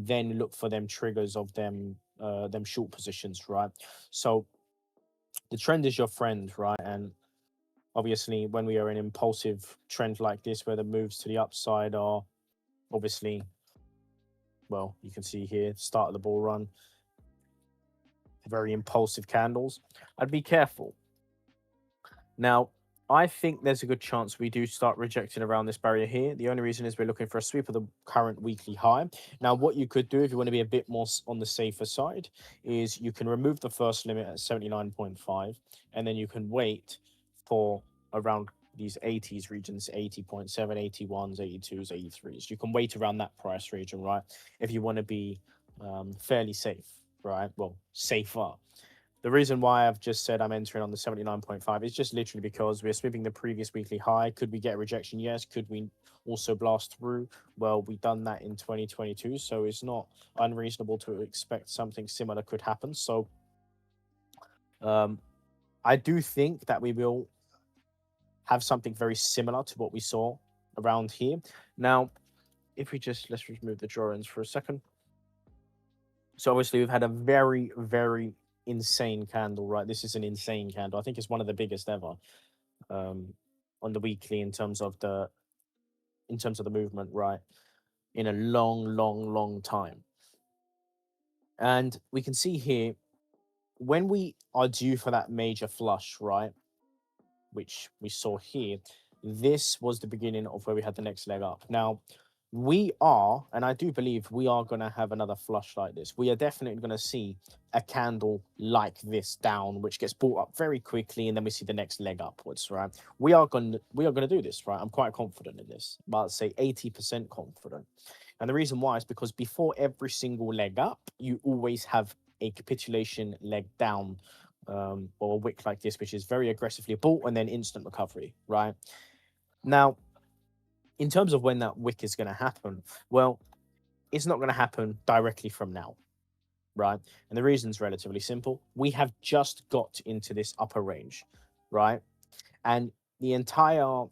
and then look for them triggers of them short positions, right? So the trend is your friend, right? And obviously, when we are in impulsive trend like this, where the moves to the upside are obviously, well, you can see here, start of the bull run, very impulsive candles. I'd be careful. Now, I think there's a good chance we do start rejecting around this barrier here. The only reason is we're looking for a sweep of the current weekly high. Now, what you could do if you want to be a bit more on the safer side is you can remove the first limit at 79.5, and then you can wait for around these 80s regions, 80.7, 81s, 82s, 83s. You can wait around that price region, right? If you want to be fairly safe, right? Well, safer. The reason why I've just said I'm entering on the 79.5 is just literally because we're sweeping the previous weekly high. Could we get a rejection? Yes. Could we also blast through? Well, we've done that in 2022, so it's not unreasonable to expect something similar could happen. So I do think that we will have something very similar to what we saw around here. Now, if we just, let's remove the drawings for a second. So obviously we've had a very, very insane candle, right? This is an insane candle. I think it's one of the biggest ever on the weekly in terms of the movement, right? In a long, long, long time. And we can see here when we are due for that major flush, right? Which we saw here, this was the beginning of where we had the next leg up. Now, we are, and I do believe we are going to have another flush like this. We are definitely going to see a candle like this down, which gets brought up very quickly, and then we see the next leg upwards, right? We are going to do this, right? I'm quite confident in this, about say 80% confident. And the reason why is because before every single leg up, you always have a capitulation leg down, or a wick like this, which is very aggressively bought and then instant recovery, right? Now, in terms of when that wick is going to happen, well, it's not going to happen directly from now, right? And the reason's relatively simple. We have just got into this upper range, right? And the entire,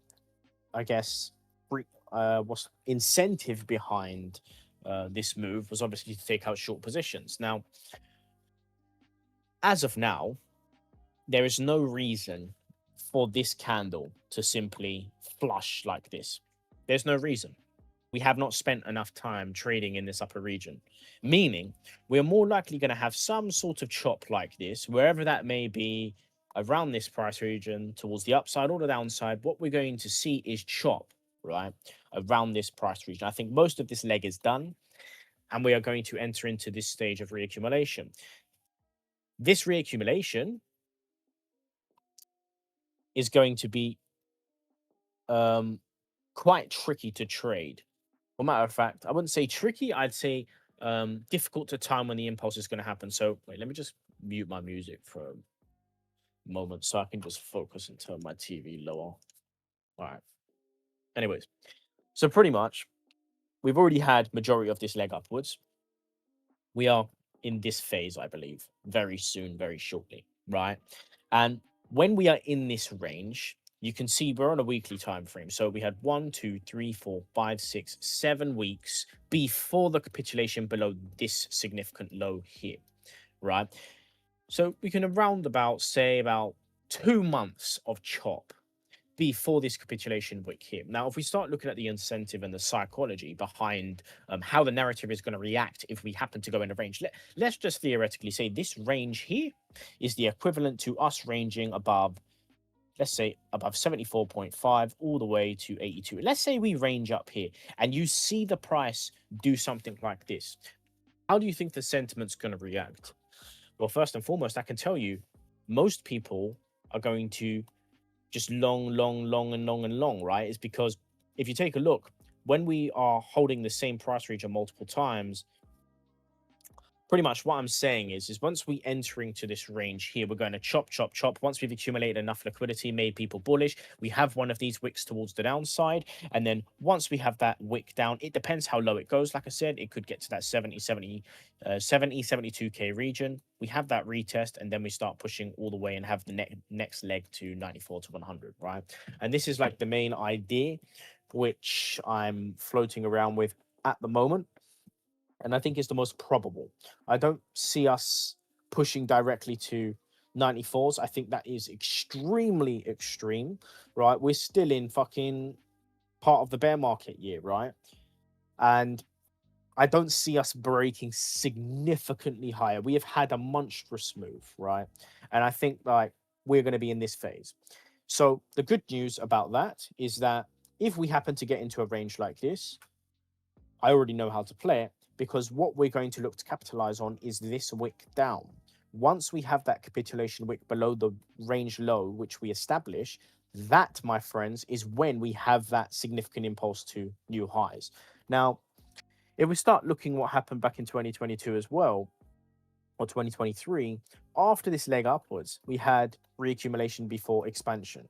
I guess, what's incentive behind this move was obviously to take out short positions. Now, as of now, there is no reason for this candle to simply flush like this. There's no reason. We have not spent enough time trading in this upper region, meaning we're more likely going to have some sort of chop like this, wherever that may be, around this price region, towards the upside or the downside. What we're going to see is chop, right, around this price region. I think most of this leg is done, and we are going to enter into this stage of reaccumulation. This reaccumulation is going to be quite tricky to trade. Well, matter of fact, I wouldn't say tricky. I'd say difficult to time when the impulse is going to happen. So wait, let me just mute my music for a moment so I can just focus and turn my TV lower. All right. Anyways, so pretty much we've already had majority of this leg upwards. We are in this phase, I believe, very soon, very shortly, right? And when we are in this range, you can see we're on a weekly time frame. So we had 1, 2, 3, 4, 5, 6, 7 weeks before the capitulation below this significant low here, right? So we can around about say about 2 months of chop before this capitulation wick here. Now, if we start looking at the incentive and the psychology behind how the narrative is going to react if we happen to go in a range, let's just theoretically say this range here is the equivalent to us ranging above, let's say above 74.5 all the way to 82. Let's say we range up here and you see the price do something like this. How do you think the sentiment's going to react? Well, first and foremost, I can tell you most people are going to just long, right? Is because if you take a look, when we are holding the same price region multiple times, pretty much what I'm saying is once we enter into this range here, we're going to chop, chop, chop. Once we've accumulated enough liquidity, made people bullish, we have one of these wicks towards the downside. And then once we have that wick down, it depends how low it goes. Like I said, it could get to that 72K region. We have that retest, and then we start pushing all the way and have the next leg to 94 to 100, right? And this is like the main idea, which I'm floating around with at the moment. and I think it's the most probable. I don't see us pushing directly to 94s. I think that is extremely extreme, right? We're still in fucking part of the bear market year, right? And I don't see us breaking significantly higher. We have had a monstrous move, right? And I think like we're going to be in this phase. So the good news about that is that if we happen to get into a range like this, I already know how to play it because what we're going to look to capitalize on is this wick down. Once we have that capitulation wick below the range low, which we establish, that, my friends, is when we have that significant impulse to new highs. Now, if we start looking what happened back in 2022 as well, or 2023, after this leg upwards, we had reaccumulation before expansion.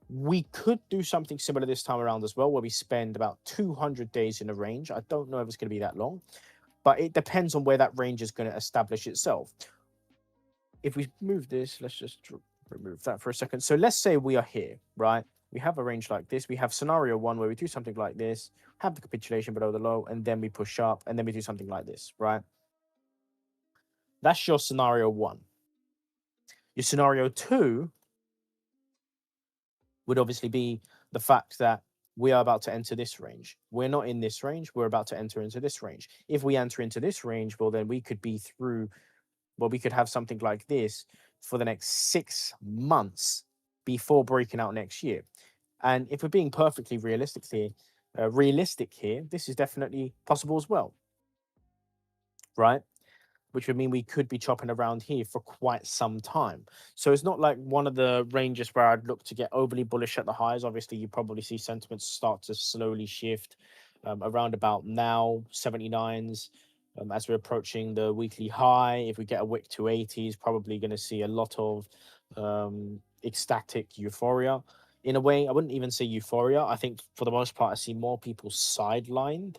We could do something similar this time around as well, where we spend about 200 days in a range. I don't know if it's going to be that long, but it depends on where that range is going to establish itself. If we move this, let's just remove that for a second. So let's say we are here, right? We have a range like this. We have scenario one where we do something like this, have the capitulation below the low, and then we push up, and then we do something like this, right? That's your scenario one. Your scenario two would obviously be the fact that we are about to enter this range. We're not in this range. We're about to enter into this range. If we enter into this range, well, then we could be through, well, we could have something like this for the next 6 months before breaking out next year. And if we're being perfectly realistic here, this is definitely possible as well, right? Which would mean we could be chopping around here for quite some time. So it's not like one of the ranges where I'd look to get overly bullish at the highs. Obviously, you probably see sentiments start to slowly shift around about now, 79s. As we're approaching the weekly high, if we get a wick to 80s, probably going to see a lot of ecstatic euphoria. In a way, I wouldn't even say euphoria. I think for the most part, I see more people sidelined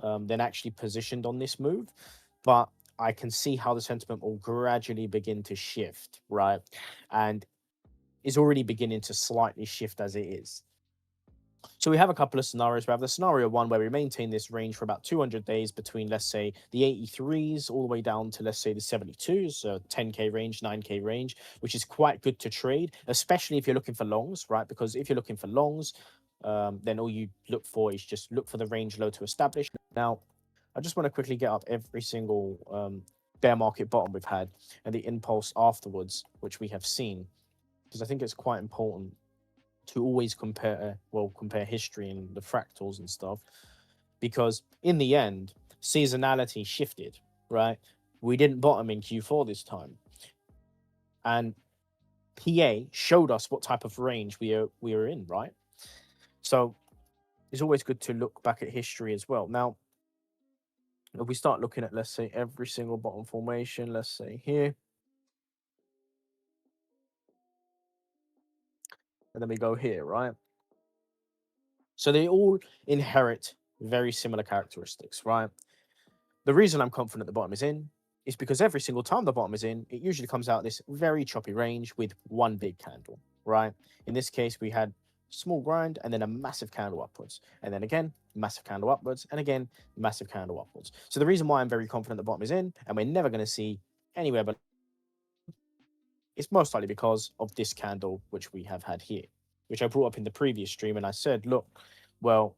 than actually positioned on this move. But I can see how the sentiment will gradually begin to shift, right? And is already beginning to slightly shift as it is. So we have a couple of scenarios. We have the scenario one where we maintain this range for about 200 days between, let's say, the 83s all the way down to, let's say, the 72s, so 10K range, 9K range, which is quite good to trade, especially if you're looking for longs, right? Because if you're looking for longs, then all you look for is just look for the range low to establish. Now, I just want to quickly get up every single bear market bottom we've had and the impulse afterwards, which we have seen, because I think it's quite important to always compare history and the fractals and stuff, because in the end, seasonality shifted, right? We didn't bottom in Q4 this time, and PA showed us what type of range we are in, right? So it's always good to look back at history as well. Now, if we start looking at, let's say, every single bottom formation, let's say here, and then we go here, right? So they all inherit very similar characteristics, right? The reason I'm confident the bottom is in is because every single time the bottom is in, it usually comes out this very choppy range with one big candle, right? In this case, we had small grind and then a massive candle upwards, and then again, massive candle upwards, and again, massive candle upwards. So the reason why I'm very confident the bottom is in, and we're never going to see anywhere but it's most likely because of this candle, which we have had here, which I brought up in the previous stream. And I said, look, well,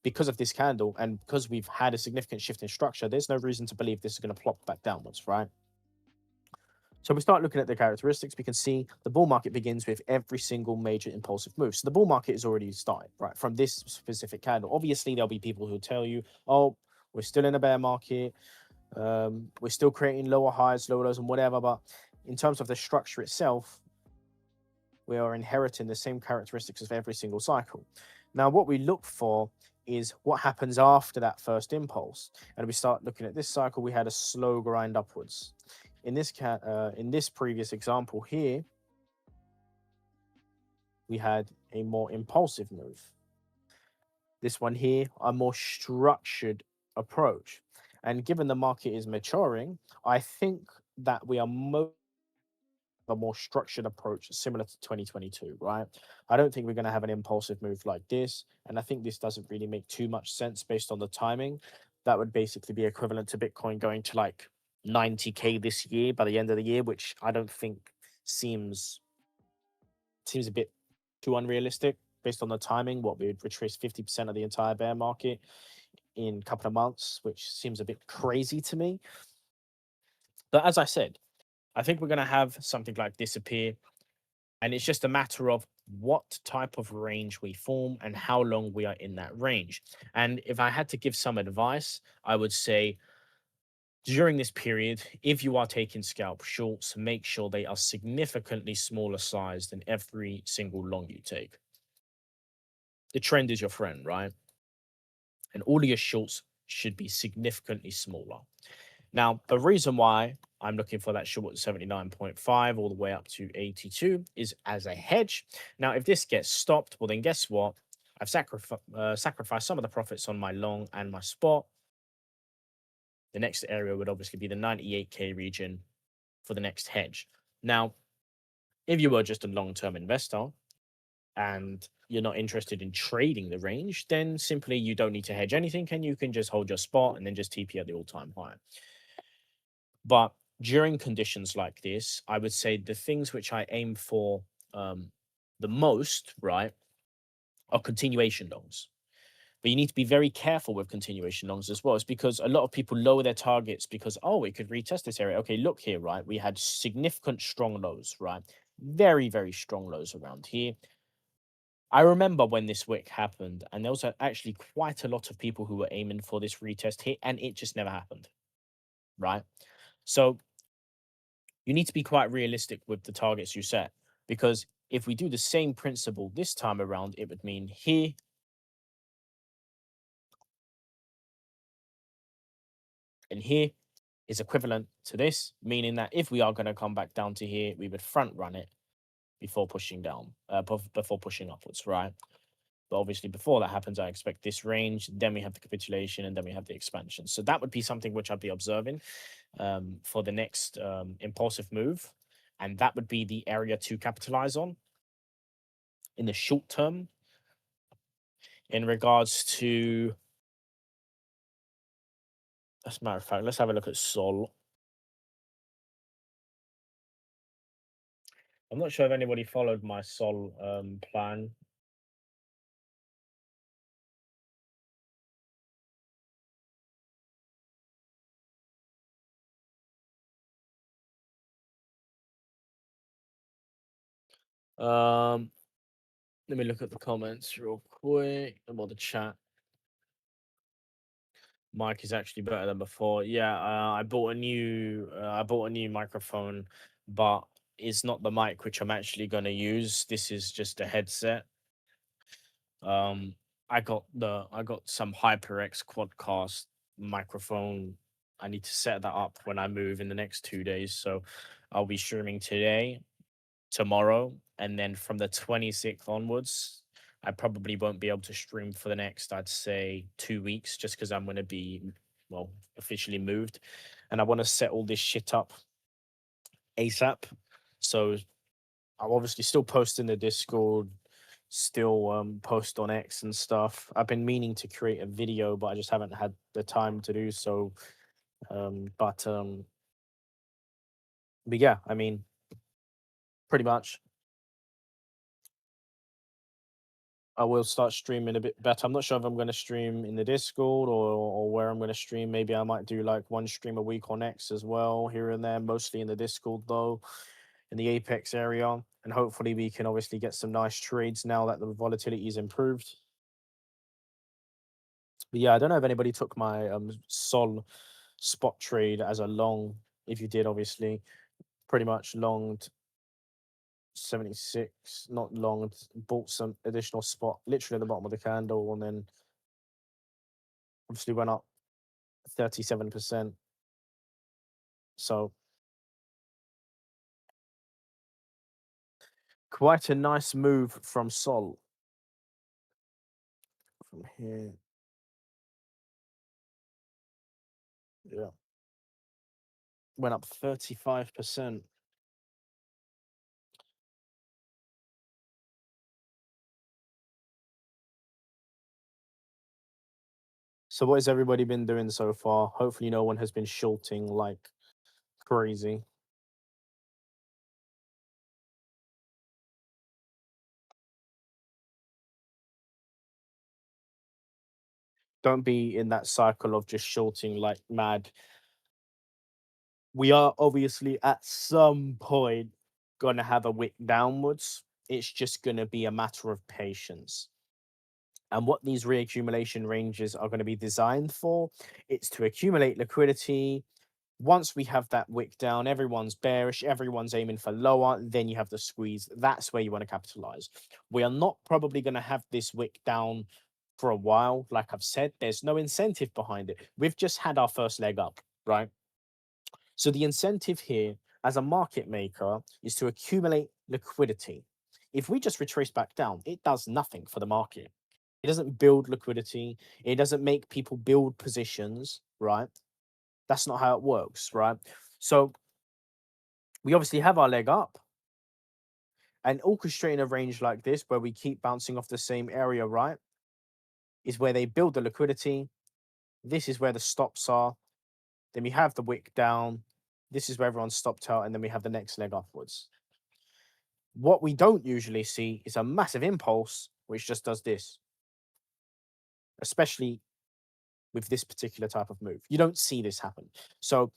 because of this candle and because we've had a significant shift in structure, there's no reason to believe this is going to plop back downwards, right? So we start looking at the characteristics. We can see the bull market begins with every single major impulsive move. So the bull market is already started, right, from this specific candle. Obviously, there'll be people who tell you, oh, we're still in a bear market. We're still creating lower highs, lower lows, and whatever. But in terms of the structure itself, we are inheriting the same characteristics of every single cycle. Now, what we look for is what happens after that first impulse. And we start looking at this cycle, we had a slow grind upwards. In this previous example here, we had a more impulsive move. This one here, a more structured approach. And given the market is maturing, I think that we are a more structured approach similar to 2022, right? I don't think we're going to have an impulsive move like this. And I think this doesn't really make too much sense based on the timing. that would basically be equivalent to Bitcoin going to like 90K this year by the end of the year, which I don't think seems seems a bit too unrealistic based on the timing. What we would retrace 50% of the entire bear market in a couple of months, which seems a bit crazy to me. But as I said, I think we're going to have something like this appear, and it's just a matter of what type of range we form and how long we are in that range. And if I had to give some advice, I would say during this period, if you are taking scalp shorts, make sure they are significantly smaller size than every single long you take. The trend is your friend, right? And all of your shorts should be significantly smaller. Now, the reason why I'm looking for that short at 79.5 all the way up to 82 is as a hedge. Now, if this gets stopped, well, then guess what? I've sacrificed some of the profits on my long and my spot. The next area would obviously be the 98K region for the next hedge. Now, if you were just a long term investor and you're not interested in trading the range, then simply you don't need to hedge anything and you can just hold your spot and then just TP at the all time high. But during conditions like this, I would say the things which I aim for the most, right, are continuation longs. But you need to be very careful with continuation longs as well. It's because a lot of people lower their targets because, oh, we could retest this area. Okay, look here, right? We had significant strong lows, right? Very, very strong lows around here. I remember when this wick happened, and there was actually quite a lot of people who were aiming for this retest here, and it just never happened, right? So you need to be quite realistic with the targets you set, because if we do the same principle this time around, it would mean here and here is equivalent to this, meaning that if we are going to come back down to here, we would front run it before pushing down, before pushing upwards, right? But obviously, before that happens, I expect this range. Then we have the capitulation, and then we have the expansion. So that would be something which I'd be observing for the next impulsive move, and that would be the area to capitalize on in the short term. In regards to, as a matter of fact, let's have a look at Sol. I'm not sure if anybody followed my Sol plan. Um, Let me look at the comments real quick. Or the chat. Mic is actually better than before. Yeah, I bought a new microphone, but it's not the mic which I'm actually going to use. This is just a headset. Um, I got some HyperX Quadcast microphone. I need to set that up when I move in the next 2 days. So I'll be streaming today, tomorrow, and then from the 26th onwards, I probably won't be able to stream for the next, I'd say, 2 weeks, just because I'm going to be, well, officially moved, and I want to set all this shit up ASAP. So I'm obviously still posting the Discord, still post on X and stuff. I've been meaning to create a video, but I just haven't had the time to do so. But yeah, I mean, pretty much I will start streaming a bit better. I'm not sure if I'm going to stream in the Discord or where I'm going to stream. Maybe I might do like one stream a week on X as well, here and there, mostly in the Discord though, in the Apex area. And hopefully we can obviously get some nice trades now that the volatility is improved. But yeah, I don't know if anybody took my Sol spot trade as a long. If you did, obviously, pretty much longed 76, not long, bought some additional spot literally at the bottom of the candle, and then obviously went up 37%. So quite a nice move from Sol from here. Yeah. Went up 35%. So what has everybody been doing so far? Hopefully no one has been shorting like crazy. Don't be in that cycle of just shorting like mad. We are obviously at some point gonna have a wick downwards. It's just gonna be a matter of patience. And what these reaccumulation ranges are going to be designed for, it's to accumulate liquidity. Once we have that wick down, everyone's bearish, everyone's aiming for lower, then you have the squeeze. That's where you want to capitalize. We are not probably going to have this wick down for a while. Like I've said, there's no incentive behind it. We've just had our first leg up, right? So the incentive here as a market maker is to accumulate liquidity. If we just retrace back down, it does nothing for the market. It doesn't build liquidity. It doesn't make people build positions, right? That's not how it works, right? So we obviously have our leg up, and orchestrating a range like this where we keep bouncing off the same area, right, is where they build the liquidity. This is where the stops are. Then we have the wick down. This is where everyone's stopped out, and then we have the next leg upwards. What we don't usually see is a massive impulse, which just does this, especially with this particular type of move. You don't see this happen. So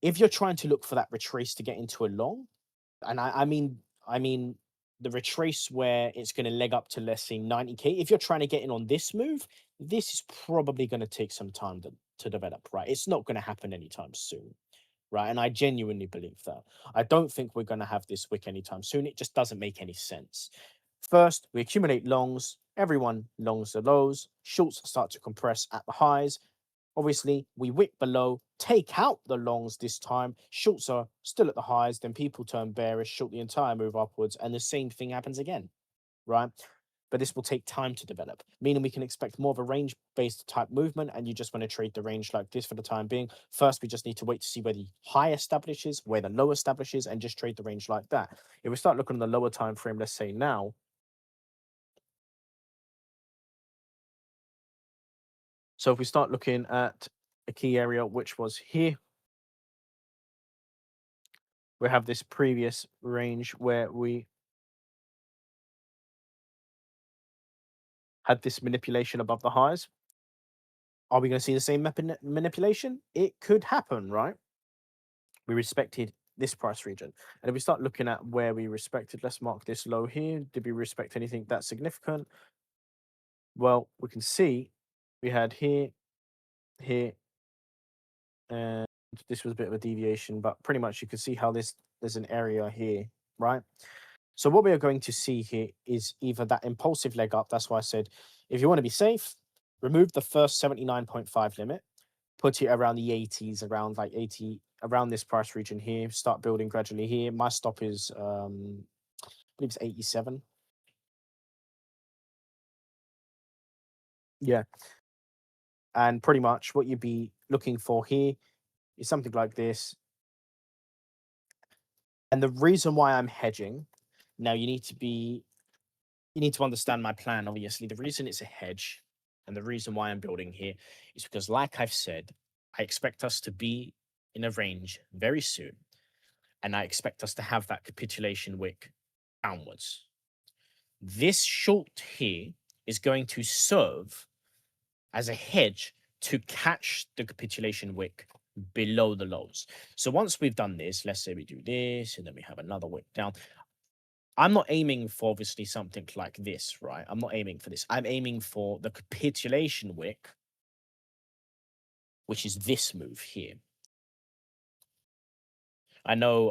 if you're trying to look for that retrace to get into a long, and I mean the retrace where it's going to leg up to, let's say, 90k. If you're trying to get in on this move, this is probably going to take some time to develop, right? It's not going to happen anytime soon, right? And I genuinely believe that. I don't think we're going to have this wick anytime soon. It just doesn't make any sense. First, we accumulate longs. Everyone longs the lows. Shorts start to compress at the highs. Obviously, we wick below, take out the longs this time. Shorts are still at the highs. Then people turn bearish, short the entire move upwards, and the same thing happens again, right? But this will take time to develop, meaning we can expect more of a range based type movement. And you just want to trade the range like this for the time being. First, we just need to wait to see where the high establishes, where the low establishes, and just trade the range like that. If we start looking at the lower time frame, let's say now, so if we start looking at a key area, which was here, we have this previous range where we had this manipulation above the highs. Are we going to see the same manipulation? It could happen, right? We respected this price region. And if we start looking at where we respected, let's mark this low here. Did we respect anything that's significant? Well, we can see we had here, here, and this was a bit of a deviation, but pretty much you can see how there's an area here, right? So what we are going to see here is either that impulsive leg up. That's why I said, if you want to be safe, remove the first 79.5 limit, put it around the 80s, around like 80, around this price region here, start building gradually here. My stop is, I believe it's 87. Yeah. And pretty much what you'd be looking for here is something like this. And the reason why I'm hedging, now you need to understand my plan, obviously. The reason it's a hedge and the reason why I'm building here is because, like I've said, I expect us to be in a range very soon. And I expect us to have that capitulation wick downwards. This short here is going to serve as a hedge to catch the capitulation wick below the lows. So once we've done this, let's say we do this and then we have another wick down. I'm not aiming for obviously something like this, right? I'm not aiming for this. I'm aiming for the capitulation wick, which is this move here. I know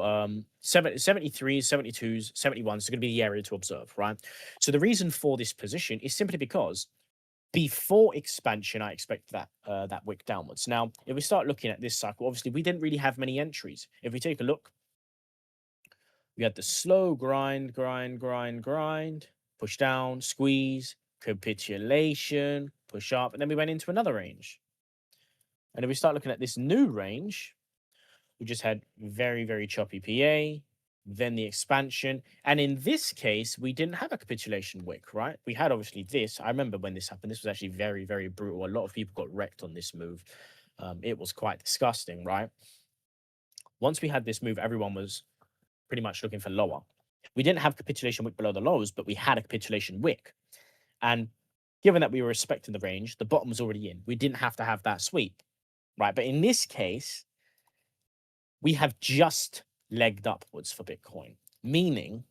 73s, 72s, 71s is going to be the area to observe, right? So the reason for this position is simply because before expansion, I expect that wick downwards. Now, if we start looking at this cycle, obviously we didn't really have many entries. If we take a look, we had the slow grind, push down, squeeze, capitulation, push up, and then we went into another range. And if we start looking at this new range, we just had very, very choppy PA, then the expansion. And in this case, we didn't have a capitulation wick, right? We had obviously this. I remember when this happened. This was actually very, very brutal. A lot of people got wrecked on this move. It was quite disgusting, right? Once we had this move, everyone was pretty much looking for lower. We didn't have capitulation wick below the lows, but we had a capitulation wick. And given that we were respecting the range, the bottom was already in. We didn't have to have that sweep, right? But in this case, we have just legged upwards for Bitcoin, meaning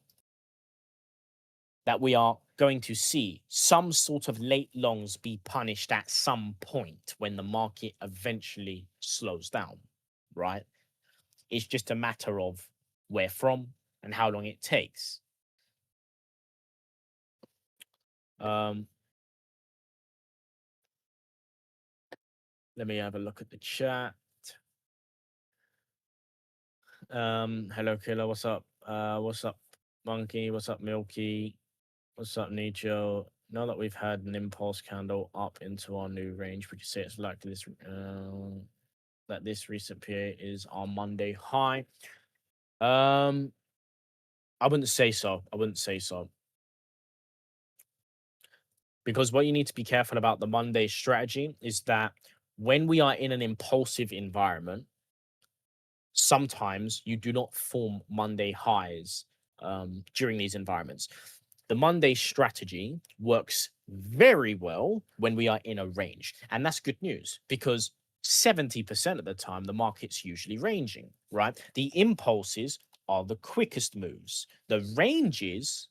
that we are going to see some sort of late longs be punished at some point when the market eventually slows down, right? It's just a matter of where from and how long it takes. Um, let me have a look at the chat. Hello, Killer. What's up? What's up, Monkey? What's up, Milky? What's up, Nicho? Now that we've had an impulse candle up into our new range, would you say it's likely that this recent PA is our Monday high? I wouldn't say so. I wouldn't say so. Because what you need to be careful about the Monday strategy is that when we are in an impulsive environment, sometimes you do not form Monday highs during these environments. The Monday strategy works very well when we are in a range. And that's good news because 70% of the time, the market's usually ranging, right? The impulses are the quickest moves. The ranges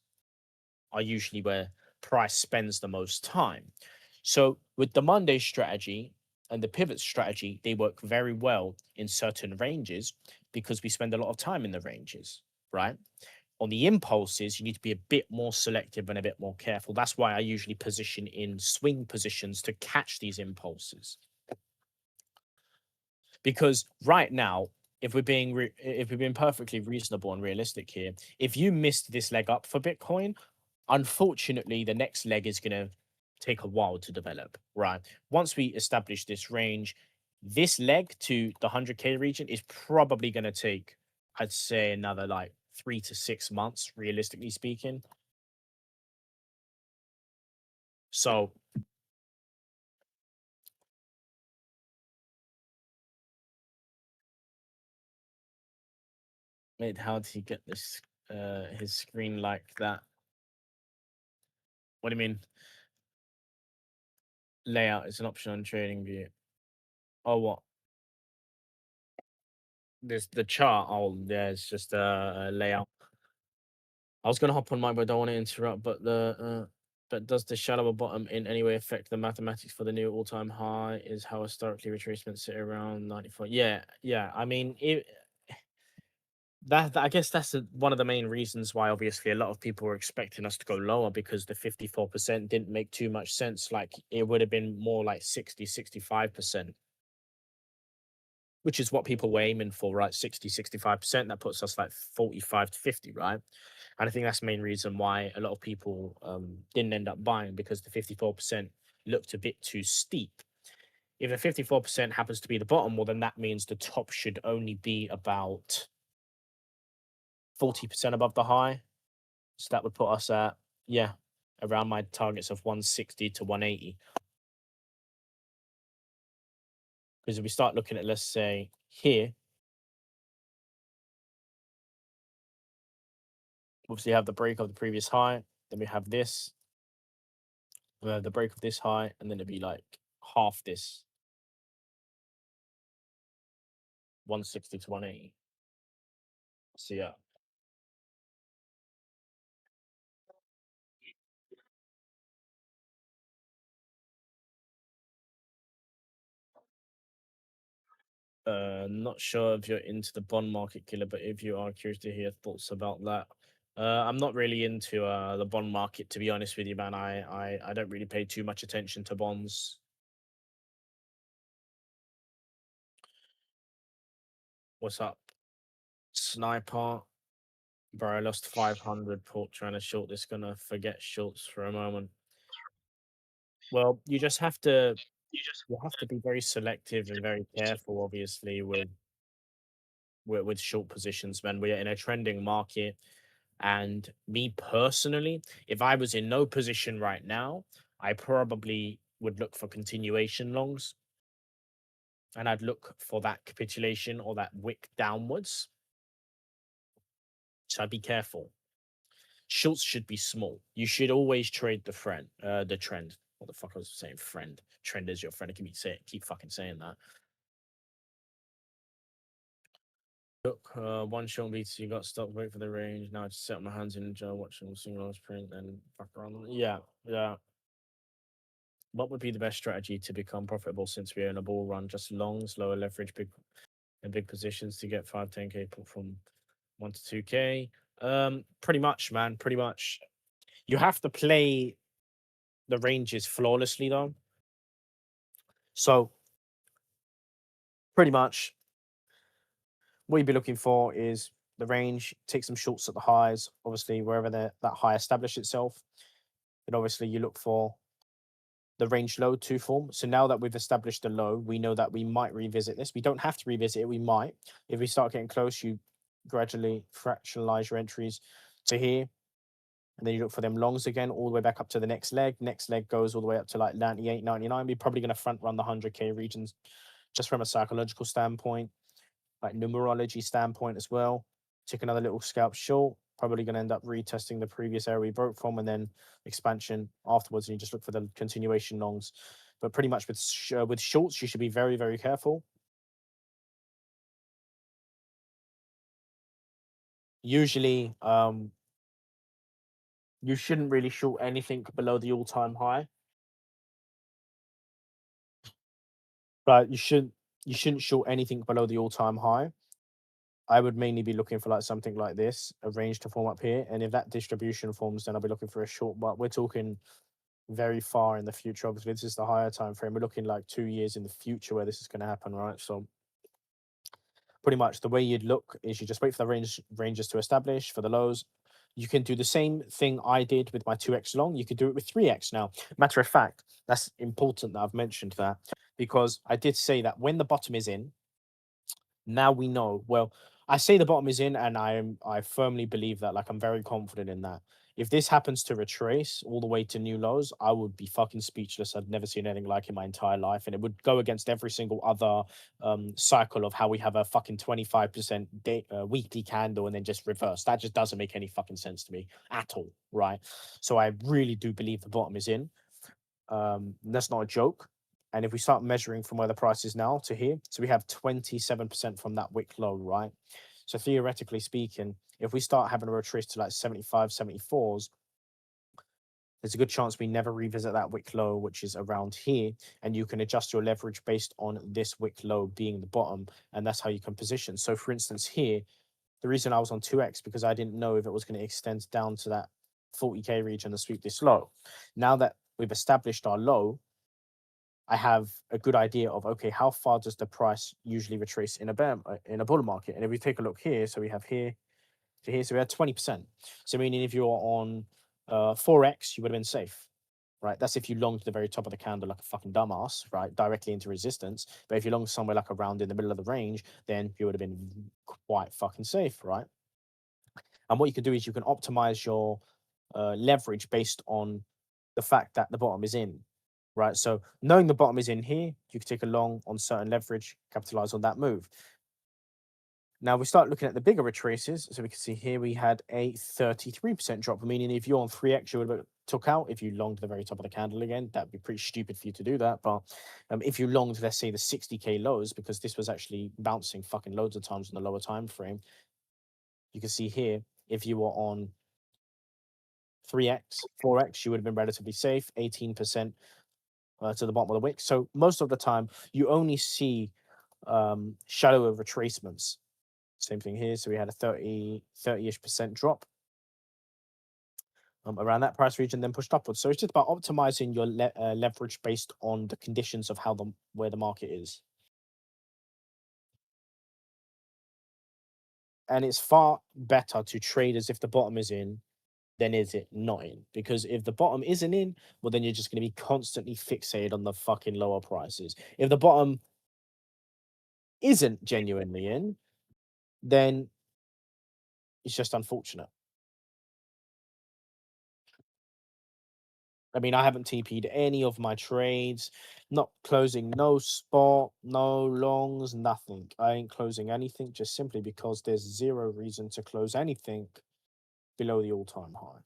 are usually where price spends the most time. So with the Monday strategy and the pivot strategy, they work very well in certain ranges because we spend a lot of time in the ranges, right? On the impulses, you need to be a bit more selective and a bit more careful. That's why I usually position in swing positions to catch these impulses. Because right now, if we're being perfectly reasonable and realistic here, if you missed this leg up for Bitcoin, unfortunately, the next leg is going to take a while to develop, right? Once we establish this range, this leg to the 100K region is probably going to take, I'd say, another like 3 to 6 months, realistically speaking. So, wait, how did he get this his screen like that? What do you mean? Layout is an option on trading view. Oh, what? There's the chart. Oh, there's just a layout. I was gonna hop on mine, but I don't want to interrupt. But does the shallower bottom in any way affect the mathematics for the new all-time high? Is how historically retracements sit around 94? Yeah, yeah. I mean, I guess that's one of the main reasons why obviously a lot of people were expecting us to go lower because the 54% didn't make too much sense. Like it would have been more like 65%, which is what people were aiming for, right? 65%. That puts us like 45 to 50, right? And I think that's the main reason why a lot of people didn't end up buying because the 54% looked a bit too steep. If the 54% happens to be the bottom, well, then that means the top should only be about 40% above the high. So that would put us at, yeah, around my targets of 160 to 180. Because if we start looking at, let's say, here, obviously you have the break of the previous high, then we have this, we have the break of this high, and then it'd be like half this, 160 to 180. So yeah. Not sure if you're into the bond market, Killer, but if you are, curious to hear thoughts about that. I'm not really into the bond market, to be honest with you, man. I don't really pay too much attention to bonds. What's up, Sniper? Bro, I lost 500 port trying to short this. Gonna forget shorts for a moment. Well, you have to be very selective and very careful, obviously, with with short positions, man. We're in a trending market. And me personally, if I was in no position right now, I probably would look for continuation longs, and I'd look for that capitulation or that wick downwards. So I'd be careful. Shorts should be small. You should always trade the trend. What the fuck I was saying? Friend. Trend is your friend. I keep fucking saying that. Look, one short BTC got stopped. Wait for the range. Now I just set my hands in and watching single print and fuck around. Yeah, yeah. What would be the best strategy to become profitable since we own a bull run? Just longs, lower leverage, big positions to get 5, 10K from 1 to 2K. Pretty much, man. Pretty much. You have to play the ranges flawlessly though. So pretty much what you'd be looking for is the range, take some shorts at the highs, obviously wherever that high established itself. And obviously you look for the range low to form. So now that we've established the low, we know that we might revisit this. We don't have to revisit it, we might. If we start getting close, you gradually fractionalize your entries to here. And then you look for them longs again, all the way back up to the next leg. Next leg goes all the way up to like 98, 99. We're probably going to front run the 100K regions just from a psychological standpoint, like numerology standpoint as well. Take another little scalp short, probably going to end up retesting the previous area we broke from and then expansion afterwards. And you just look for the continuation longs. But pretty much with shorts, you should be very, very careful. Usually, you shouldn't really short anything below the all-time high. But you shouldn't short anything below the all-time high. I would mainly be looking for like something like this, a range to form up here. And if that distribution forms, then I'll be looking for a short. But we're talking very far in the future. Obviously, this is the higher time frame. We're looking like 2 years in the future where this is going to happen, right? So pretty much the way you'd look is you just wait for the ranges to establish for the lows. You can do the same thing I did with my 2x long. You could do it with 3x now. Matter of fact, that's important that I've mentioned that because I did say that when the bottom is in, now we know. Well, I say the bottom is in, and I firmly believe that. Like I'm very confident in that. If this happens to retrace all the way to new lows, I would be fucking speechless. I'd never seen anything like it in my entire life, and it would go against every single other cycle of how we have a fucking 25% weekly candle and then just reverse. That just doesn't make any fucking sense to me at all, right? So I really do believe the bottom is in. That's not a joke. And if we start measuring from where the price is now to here, so we have 27% from that wick low, right? So theoretically speaking, if we start having a retrace to like 75, 74s, there's a good chance we never revisit that wick low, which is around here. And you can adjust your leverage based on this wick low being the bottom. And that's how you can position. So for instance, here, the reason I was on 2x because I didn't know if it was going to extend down to that 40K region and sweep this low. Now that we've established our low, I have a good idea of okay, how far does the price usually retrace in a bull market? And if we take a look here, so we have here to here, so we had 20%. So meaning if you're on 4x, you would have been safe, right? That's if you long to the very top of the candle like a fucking dumbass, right, directly into resistance. But if you long somewhere like around in the middle of the range, then you would have been quite fucking safe, right? And what you can do is you can optimize your leverage based on the fact that the bottom is in, right? So knowing the bottom is in here, you can take a long on certain leverage, capitalize on that move. Now we start looking at the bigger retraces. So we can see here we had a 33% drop, meaning if you're on 3x, you would have took out. If you longed the very top of the candle again, that'd be pretty stupid for you to do that. But if you longed, let's say the 60K lows, because this was actually bouncing fucking loads of times in the lower time frame, you can see here, if you were on 3x, 4x, you would have been relatively safe, 18% to the bottom of the wick. So most of the time, you only see shallower retracements. Same thing here. So we had a 30-ish% drop around that price region, then pushed upwards. So it's just about optimizing your leverage based on the conditions of where the market is. And it's far better to trade as if the bottom is in than is it not in. Because if the bottom isn't in, well, then you're just going to be constantly fixated on the fucking lower prices. If the bottom isn't genuinely in, then it's just unfortunate. I mean, I haven't TP'd any of my trades, not closing no spot, no longs, nothing. I ain't closing anything just simply because there's zero reason to close anything below the all-time high.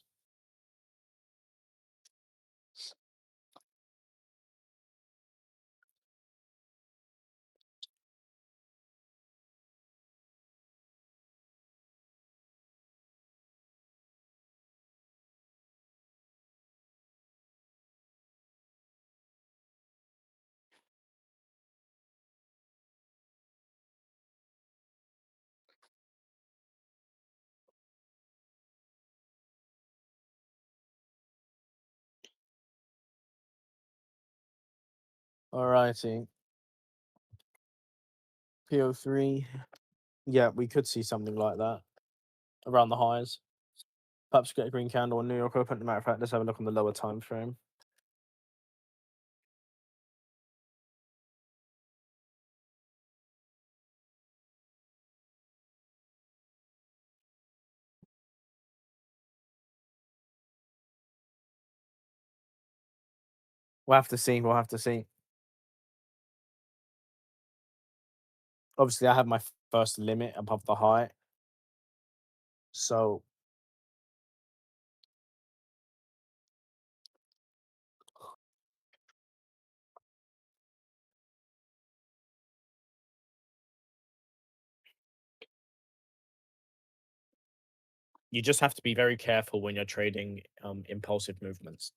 Alrighty. PO3. Yeah, we could see something like that around the highs. Perhaps get a green candle on New York Open. As a matter of fact, let's have a look on the lower time frame. We'll have to see. We'll have to see. Obviously, I have my first limit above the high. So you just have to be very careful when you're trading impulsive movements.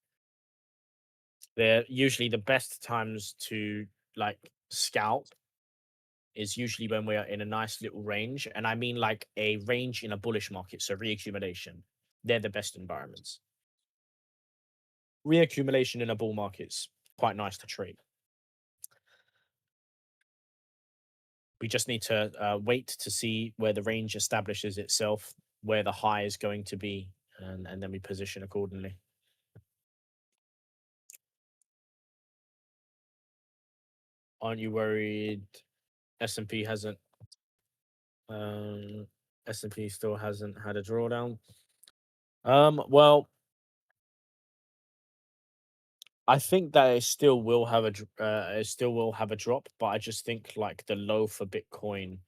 They're usually the best times to like scout is usually when we are in a nice little range. And I mean like a range in a bullish market. So reaccumulation. They're the best environments. Reaccumulation in a bull market's quite nice to trade. We just need to wait to see where the range establishes itself, where the high is going to be, and then we position accordingly. Aren't you worried S&P hasn't S&P still hasn't had a drawdown? Well, I think that it still will have it still will have a drop, but I just think like the low for Bitcoin,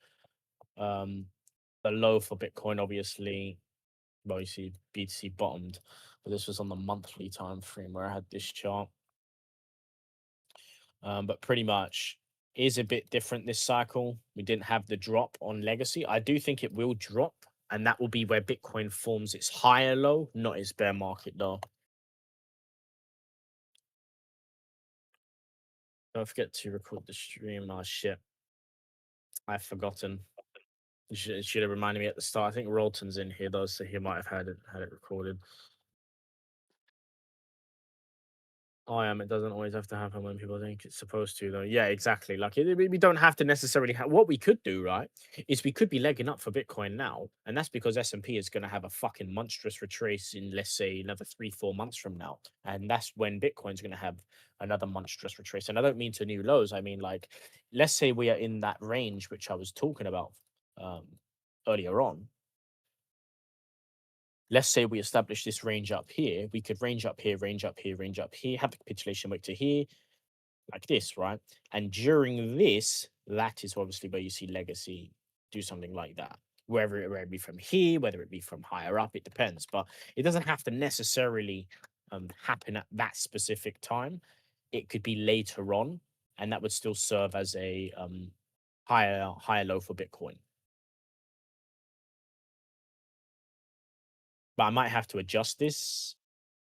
um, obviously, well, you see BTC bottomed, but this was on the monthly time frame where I had this chart. But pretty much is a bit different this cycle. We didn't have the drop on legacy. I do think it will drop, and that will be where Bitcoin forms its higher low, not its bear market though. Don't forget to record the stream. Oh shit, I've forgotten. It should have reminded me at the start. I think Rolton's in here though, so he might have had it recorded. I am. It doesn't always have to happen when people think it's supposed to, though. Yeah, exactly. Like we don't have to necessarily have. What we could do, right, is we could be legging up for Bitcoin now, and that's because S&P is going to have a fucking monstrous retrace in, let's say, another 3-4 months from now, and that's when Bitcoin's going to have another monstrous retrace. And I don't mean to new lows. I mean like, let's say we are in that range which I was talking about um, earlier on. Let's say we establish this range up here, we could range up here, range up here, range up here, have the capitulation wick to here, like this, right? And during this, that is obviously where you see legacy do something like that. Whether it be from here, whether it be from higher up, it depends. But it doesn't have to necessarily happen at that specific time. It could be later on, and that would still serve as a higher low for Bitcoin. But I might have to adjust this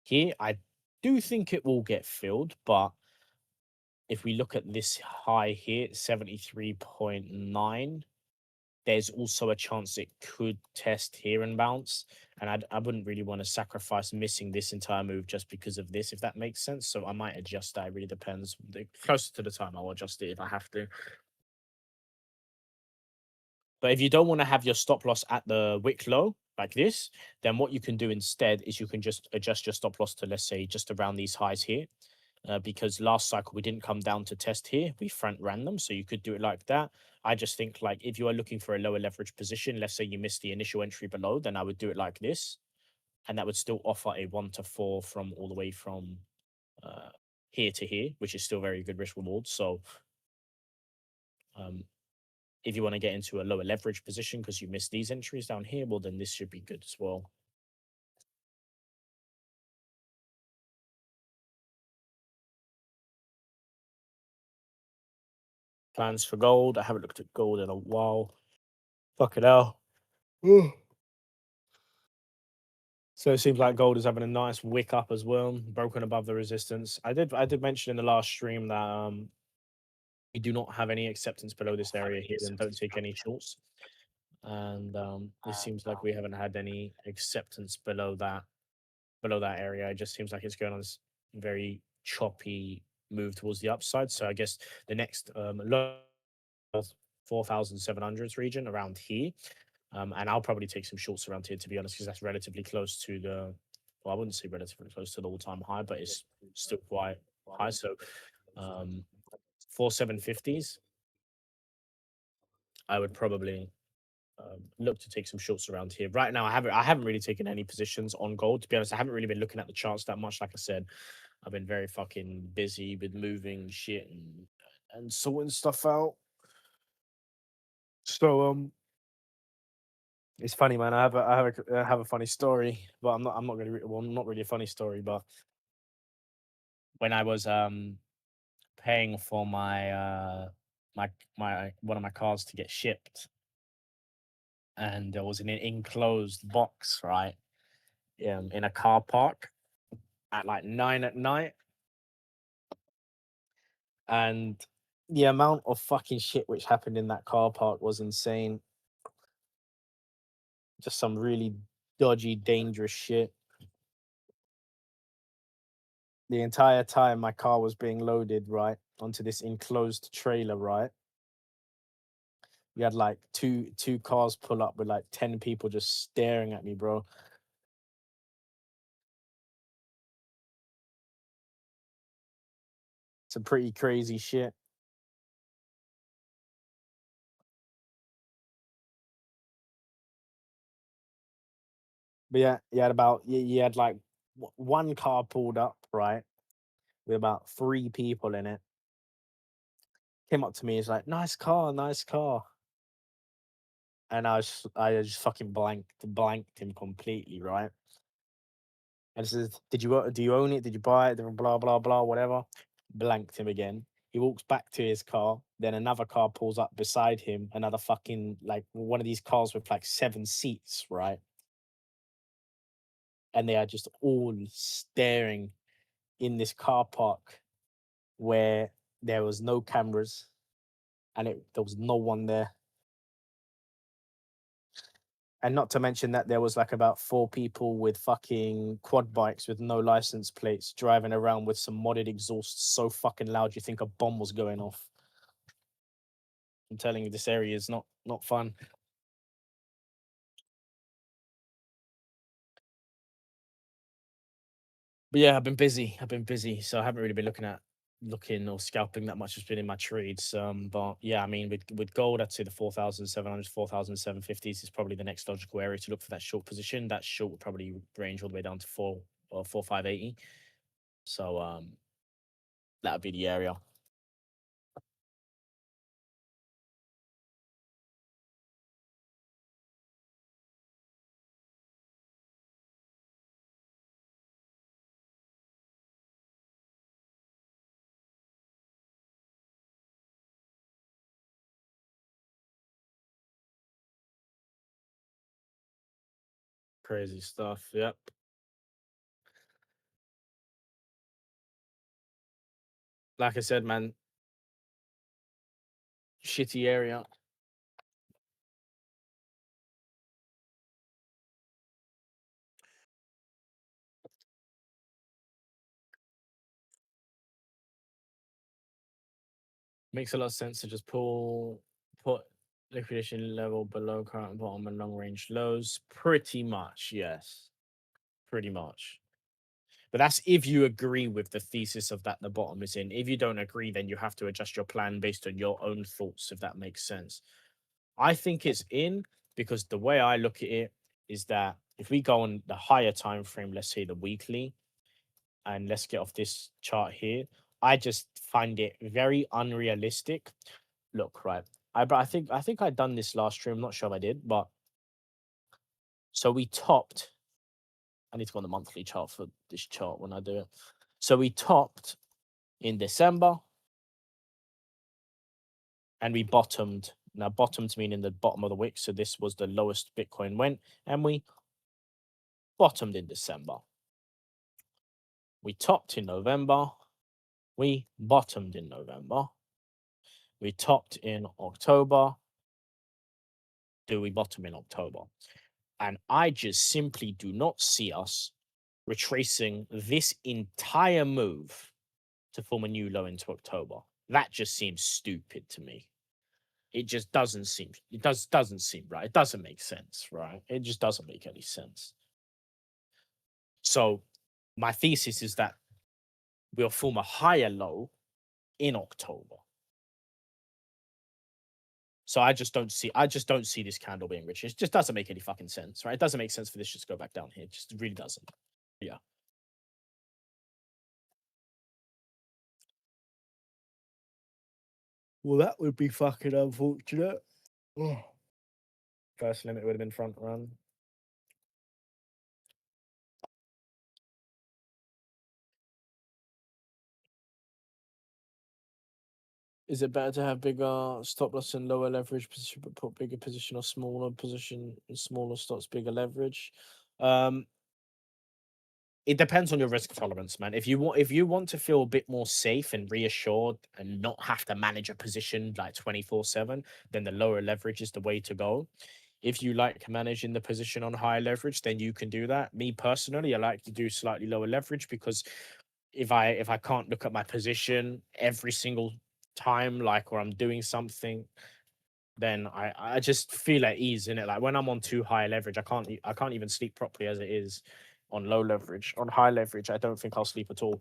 here. I do think it will get filled, but if we look at this high here, 73.9, there's also a chance it could test here and bounce. And I wouldn't really want to sacrifice missing this entire move just because of this, if that makes sense. So I might adjust that. It really depends. Closer to the time, I'll adjust it if I have to. But if you don't want to have your stop loss at the wick low like this, then what you can do instead is you can just adjust your stop loss to, let's say, just around these highs here. because last cycle we didn't come down to test here. We front ran them, so you could do it like that. I just think like if you are looking for a lower leverage position, let's say you missed the initial entry below, then I would do it like this, and that would still offer a 1 to 4 from all the way from uh, here to here, which is still very good risk reward. So um, if you want to get into a lower leverage position because you missed these entries down here, well, then this should be good as well. Plans for gold. I haven't looked at gold in a while. Fucking hell. So it seems like gold is having a nice wick up as well, broken above the resistance. I did mention in the last stream that you do not have any acceptance below this area here, then don't take any shorts. And it seems like we haven't had any acceptance below that area. It just seems like it's going on this very choppy move towards the upside. So I guess the next low 4,700s region around here. And I'll probably take some shorts around here, to be honest, because that's relatively close to the, well, I wouldn't say relatively close to the all-time high, but it's still quite high. So 4750s, I would probably look to take some shorts around here. Right now, I haven't really taken any positions on gold. To be honest, I haven't really been looking at the charts that much. Like I said, I've been very fucking busy with moving shit and sorting stuff out. So it's funny, man. I have a funny story, but I'm not really well, not really a funny story, but when I was paying for my one of my cars to get shipped, and there was an enclosed box, right, in a car park at like 9 at night, and the amount of fucking shit which happened in that car park was insane. Just some really dodgy, dangerous shit. The entire time my car was being loaded, right, onto this enclosed trailer, right, we had like two cars pull up with like 10 people just staring at me, bro. Some pretty crazy shit. But yeah, you had like one car pulled up, right, with about three people in it. Came up to me, he's like, "Nice car, nice car," and I just fucking blanked him completely, right? And says, do you own it? Did you buy it? Blah blah blah, whatever. Blanked him again. He walks back to his car. Then another car pulls up beside him. Another fucking like one of these cars with like 7 seats, right? And they are just all staring in this car park where there was no cameras and there was no one there. And not to mention that there was like about 4 people with fucking quad bikes with no license plates driving around with some modded exhaust so fucking loud you think a bomb was going off. I'm telling you, this area is not fun. But yeah, I've been busy. So I haven't really been looking or scalping that much. Has been in my trades. But yeah, I mean, with gold, I'd say the 4,700s, 4,750s is probably the next logical area to look for that short position. That short would probably range all the way down to 4,580. So that would be the area. Crazy stuff. Yep. Like I said, man, shitty area. Makes a lot of sense to just put liquidation level below current bottom and long range lows. Pretty much, yes. Pretty much. But that's if you agree with the thesis of that the bottom is in. If you don't agree, then you have to adjust your plan based on your own thoughts, if that makes sense. I think it's in because the way I look at it is that if we go on the higher time frame, let's say the weekly, and let's get off this chart here, I just find it very unrealistic. Look, right. I think I'd done this last stream. I'm not sure if I did, but so we topped. I need to go on the monthly chart for this chart when I do it. So we topped in December and we bottomed. Now, bottomed meaning the bottom of the wick. So this was the lowest Bitcoin went, and we bottomed in December. We topped in November. We bottomed in November. We topped in October. Do we bottom in October? And I just simply do not see us retracing this entire move to form a new low into October. That just seems stupid to me. It just doesn't seem doesn't seem right. It doesn't make sense, right? It just doesn't make any sense. So my thesis is that we'll form a higher low in October. So I just don't see this candle being rich. It just doesn't make any fucking sense, right? It doesn't make sense for this just to go back down here. It just really doesn't. Yeah. Well, that would be fucking unfortunate. First limit would have been front run. Is it better to have bigger stop loss and lower leverage position, but put bigger position or smaller position and smaller stops, bigger leverage? It depends on your risk tolerance, man. If you want to feel a bit more safe and reassured and not have to manage a position like 24/7, then the lower leverage is the way to go. If you like managing the position on higher leverage, then you can do that. Me personally, I like to do slightly lower leverage because if I can't look at my position every single time, like or I'm doing something, then I just feel at ease in it. Like when I'm on too high leverage, I can't even sleep properly as it is on low leverage. On high leverage, I don't think I'll sleep at all.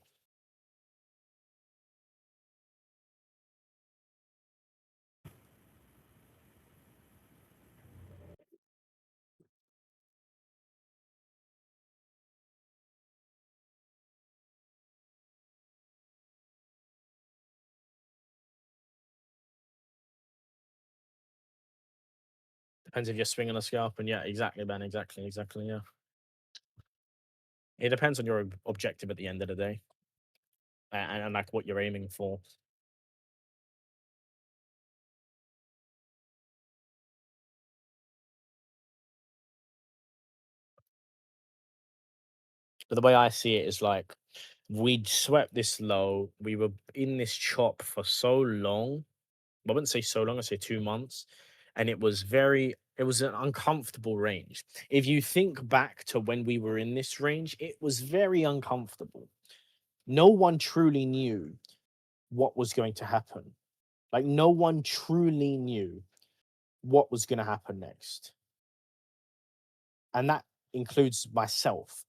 Depends if you're swinging a scalp, and yeah, exactly, man, exactly, yeah. It depends on your objective at the end of the day, and like what you're aiming for. But the way I see it is like we'd swept this low. We were in this chop for so long. I wouldn't say so long, I'd say 2 months. And it was an uncomfortable range. If you think back to when we were in this range, it was very uncomfortable. No one truly knew what was going to happen. Like, no one truly knew what was going to happen next. And that includes myself.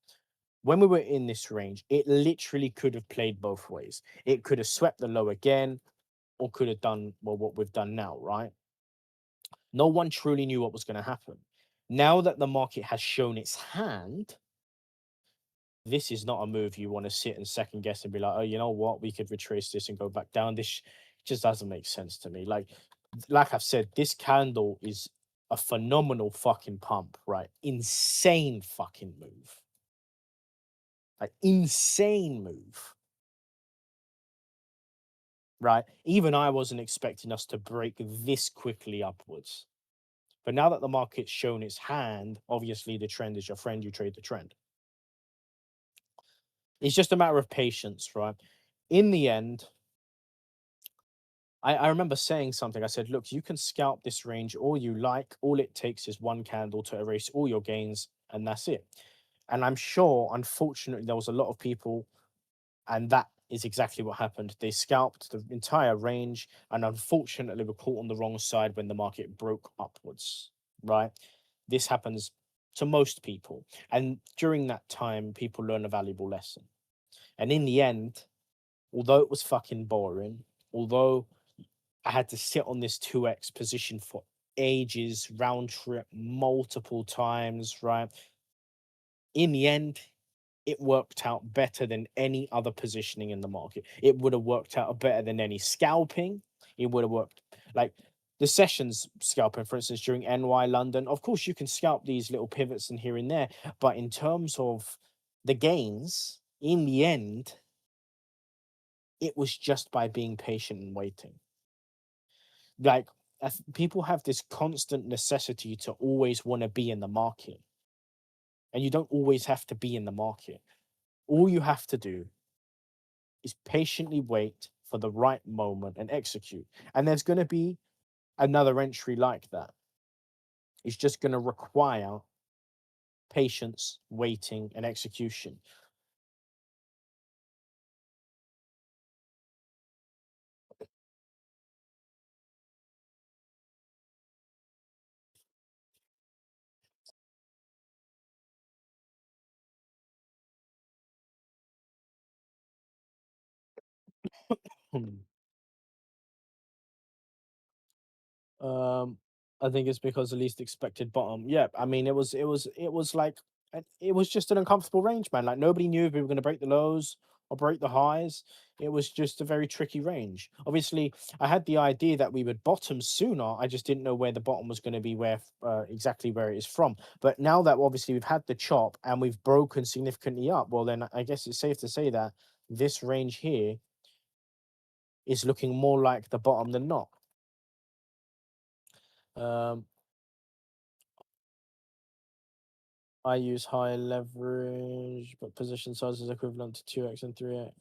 When we were in this range, it literally could have played both ways. It could have swept the low again, or could have done well what we've done now, right? No one truly knew what was going to happen. Now that the market has shown its hand, this is not a move you want to sit and second guess and be like, oh, you know what, we could retrace this and go back down. This just doesn't make sense to me. Like I've said, this candle is a phenomenal fucking pump, right? Insane fucking move. Like insane move. Right? Even I wasn't expecting us to break this quickly upwards. But now that the market's shown its hand, obviously the trend is your friend, you trade the trend. It's just a matter of patience, right? In the end, I remember saying something. I said, look, you can scalp this range all you like. All it takes is one candle to erase all your gains, and that's it. And I'm sure, unfortunately, there was a lot of people, and that is exactly what happened. They scalped the entire range, and unfortunately, were caught on the wrong side when the market broke upwards, right? This happens to most people. And during that time, people learn a valuable lesson. And in the end, although it was fucking boring, although I had to sit on this 2x position for ages, round trip multiple times, right? In the end, it worked out better than any other positioning in the market. It would have worked out better than any scalping. It would have worked like the sessions scalping, for instance, during NY London. Of course, you can scalp these little pivots and here and there, but in terms of the gains, in the end, it was just by being patient and waiting. Like people have this constant necessity to always want to be in the market, and you don't always have to be in the market. All you have to do is patiently wait for the right moment and execute. And there's going to be another entry like that. It's just going to require patience, waiting, and execution. Um, I think it's because the least expected bottom. Yeah, I mean, it was like it was just an uncomfortable range, man. Like nobody knew if we were going to break the lows or break the highs. It was just a very tricky range. Obviously, I had the idea that we would bottom sooner. I just didn't know where the bottom was going to be, where exactly where it is from. But now that obviously we've had the chop and we've broken significantly up, well, then I guess it's safe to say that this range here is looking more like the bottom than not. Um, I use high leverage, but position size is equivalent to 2x and 3x.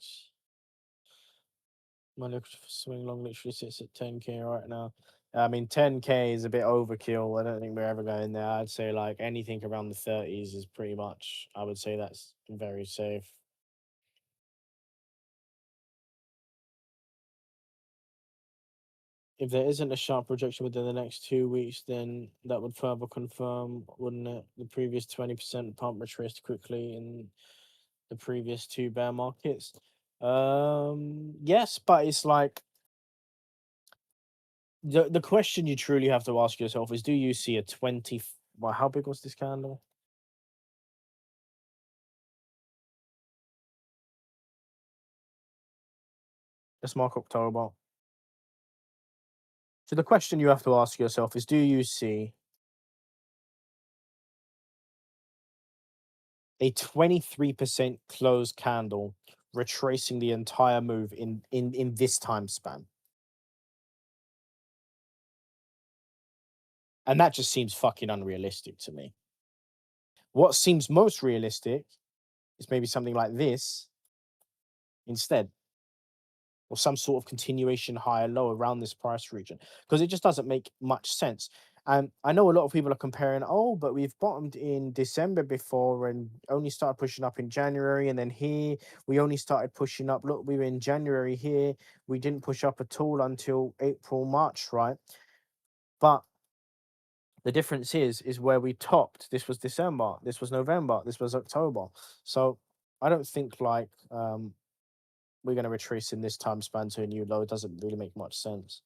My liquid swing long literally sits at 10k right now. I mean, 10k is a bit overkill. I don't think we're ever going there. I'd say like anything around the 30s is pretty much, I would say that's very safe. If there isn't a sharp projection within the next 2 weeks, then that would further confirm, wouldn't it? The previous 20% pump retraced quickly in the previous two bear markets. Yes, but it's like the question you truly have to ask yourself is: do you see a 20? Well, how big was this candle? Let's mark October. So the question you have to ask yourself is: do you see a 23% closed candle retracing the entire move in this time span? And that just seems fucking unrealistic to me. What seems most realistic is maybe something like this instead, or some sort of continuation higher low around this price region, because it just doesn't make much sense. And I know a lot of people are comparing, oh, but we've bottomed in December before and only started pushing up in January, and then here we only started pushing up. Look, we were in January here, we didn't push up at all until April, March, right? But the difference is where we topped. This was December, this was November, this was October. So I don't think like we're going to retrace in this time span to a new low. It doesn't really make much sense.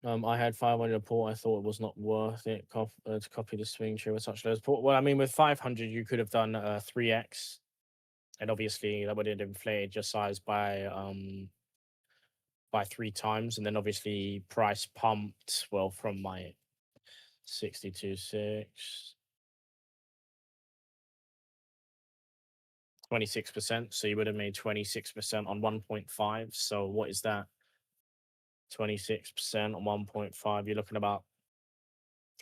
I had 500 port. I thought it was not worth it to copy the swing tree with such low port. Well, I mean, with 500, you could have done 3x, and obviously that would have inflated your size by 3 times, and then obviously price pumped well from my 62.6, 26%. So you would have made 26% on 1.5. So what is that? 26% on 1.5. You're looking about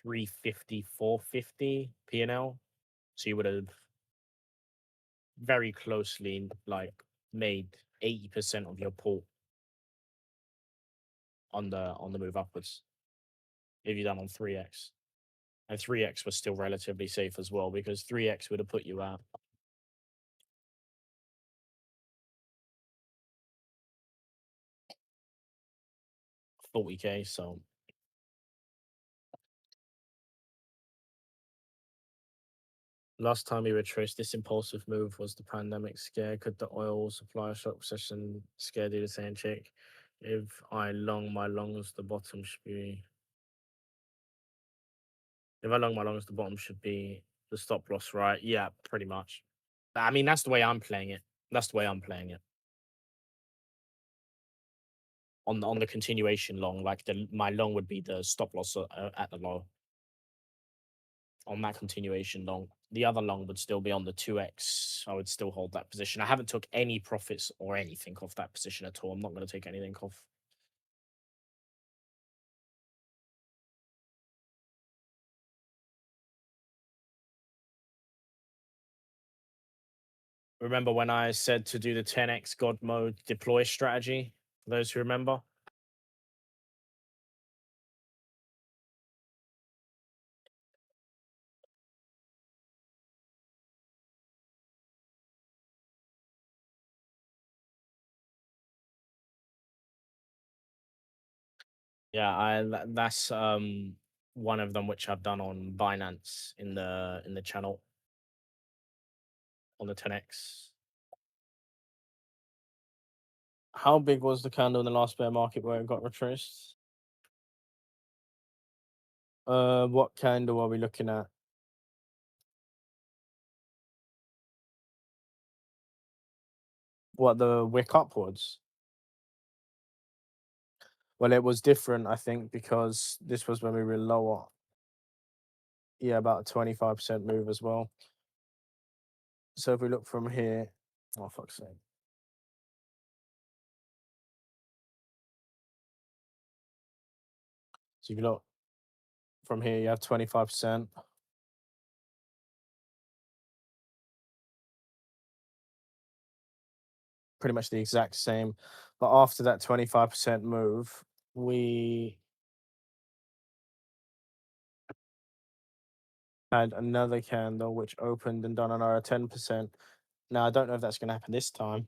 350, 450 P&L. So you would have very closely like made 80% of your port on the move upwards if you done on 3x. And 3x was still relatively safe as well, because 3x would have put you at 40k. So Last time we retraced this impulsive move was the pandemic scare. Could the oil supply shock session scare do the same trick? If I long my longs, the bottom should be. If I long my longs, the bottom should be the stop loss, right? Yeah, pretty much. I mean, that's the way I'm playing it. That's the way I'm playing it. On the continuation long, like my long would be the stop loss at the low on that continuation long. The other long would still be on the 2x. I would still hold that position. I haven't took any profits or anything off that position at all. I'm not going to take anything off. Remember when I said to do the 10x God mode deploy strategy? For those who remember, yeah, that's one of them which I've done on Binance in the channel on the 10x. How big was the candle in the last bear market where it got retraced? What candle are we looking at? What, the wick upwards? Well, it was different, I think, because this was when we were lower. Yeah, about a 25% move as well. So if we look from here, oh fuck's sake. So if you look from here, you have 25%. Pretty much the exact same. But after that 25% move, we had another candle which opened and done another 10%. Now I don't know if that's gonna happen this time.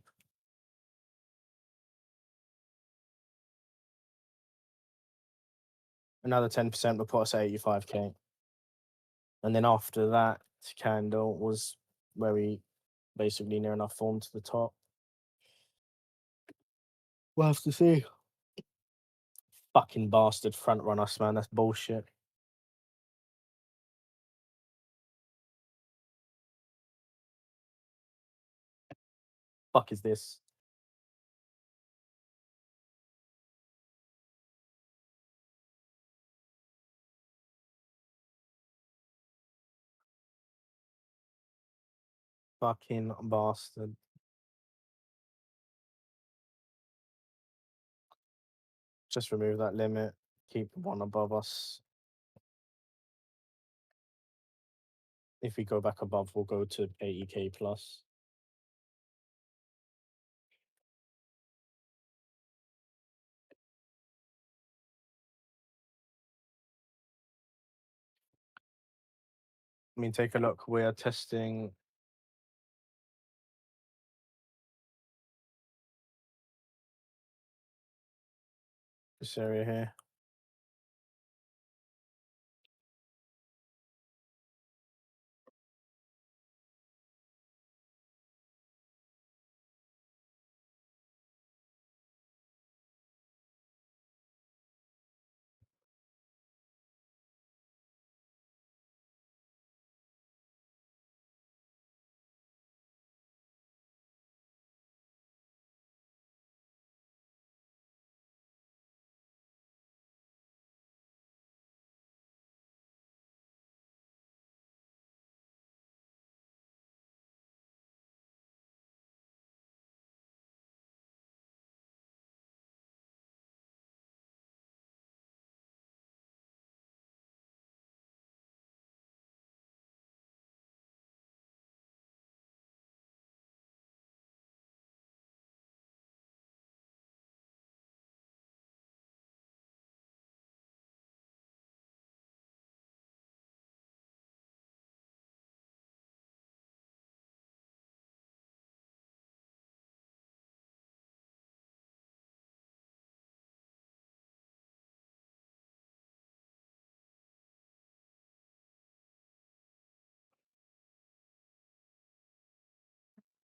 Another 10% will put us at 85k. And then after that candle was where we basically near enough formed to the top. We'll have to see. Fucking bastard front run us, man. That's bullshit. Fuck is this? Fucking bastard. Just remove that limit. Keep one above us. If we go back above, we'll go to 80k plus. I mean, take a look. We are testing this area here.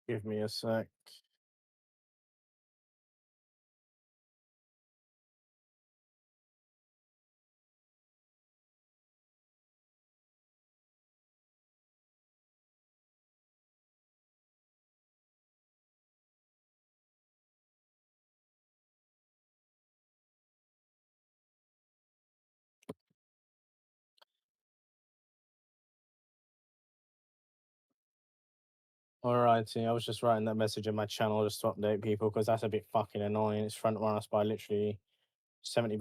Give me a sec. Alrighty, I was just writing that message in my channel just to update people because that's a bit fucking annoying. It's front run us by literally $70.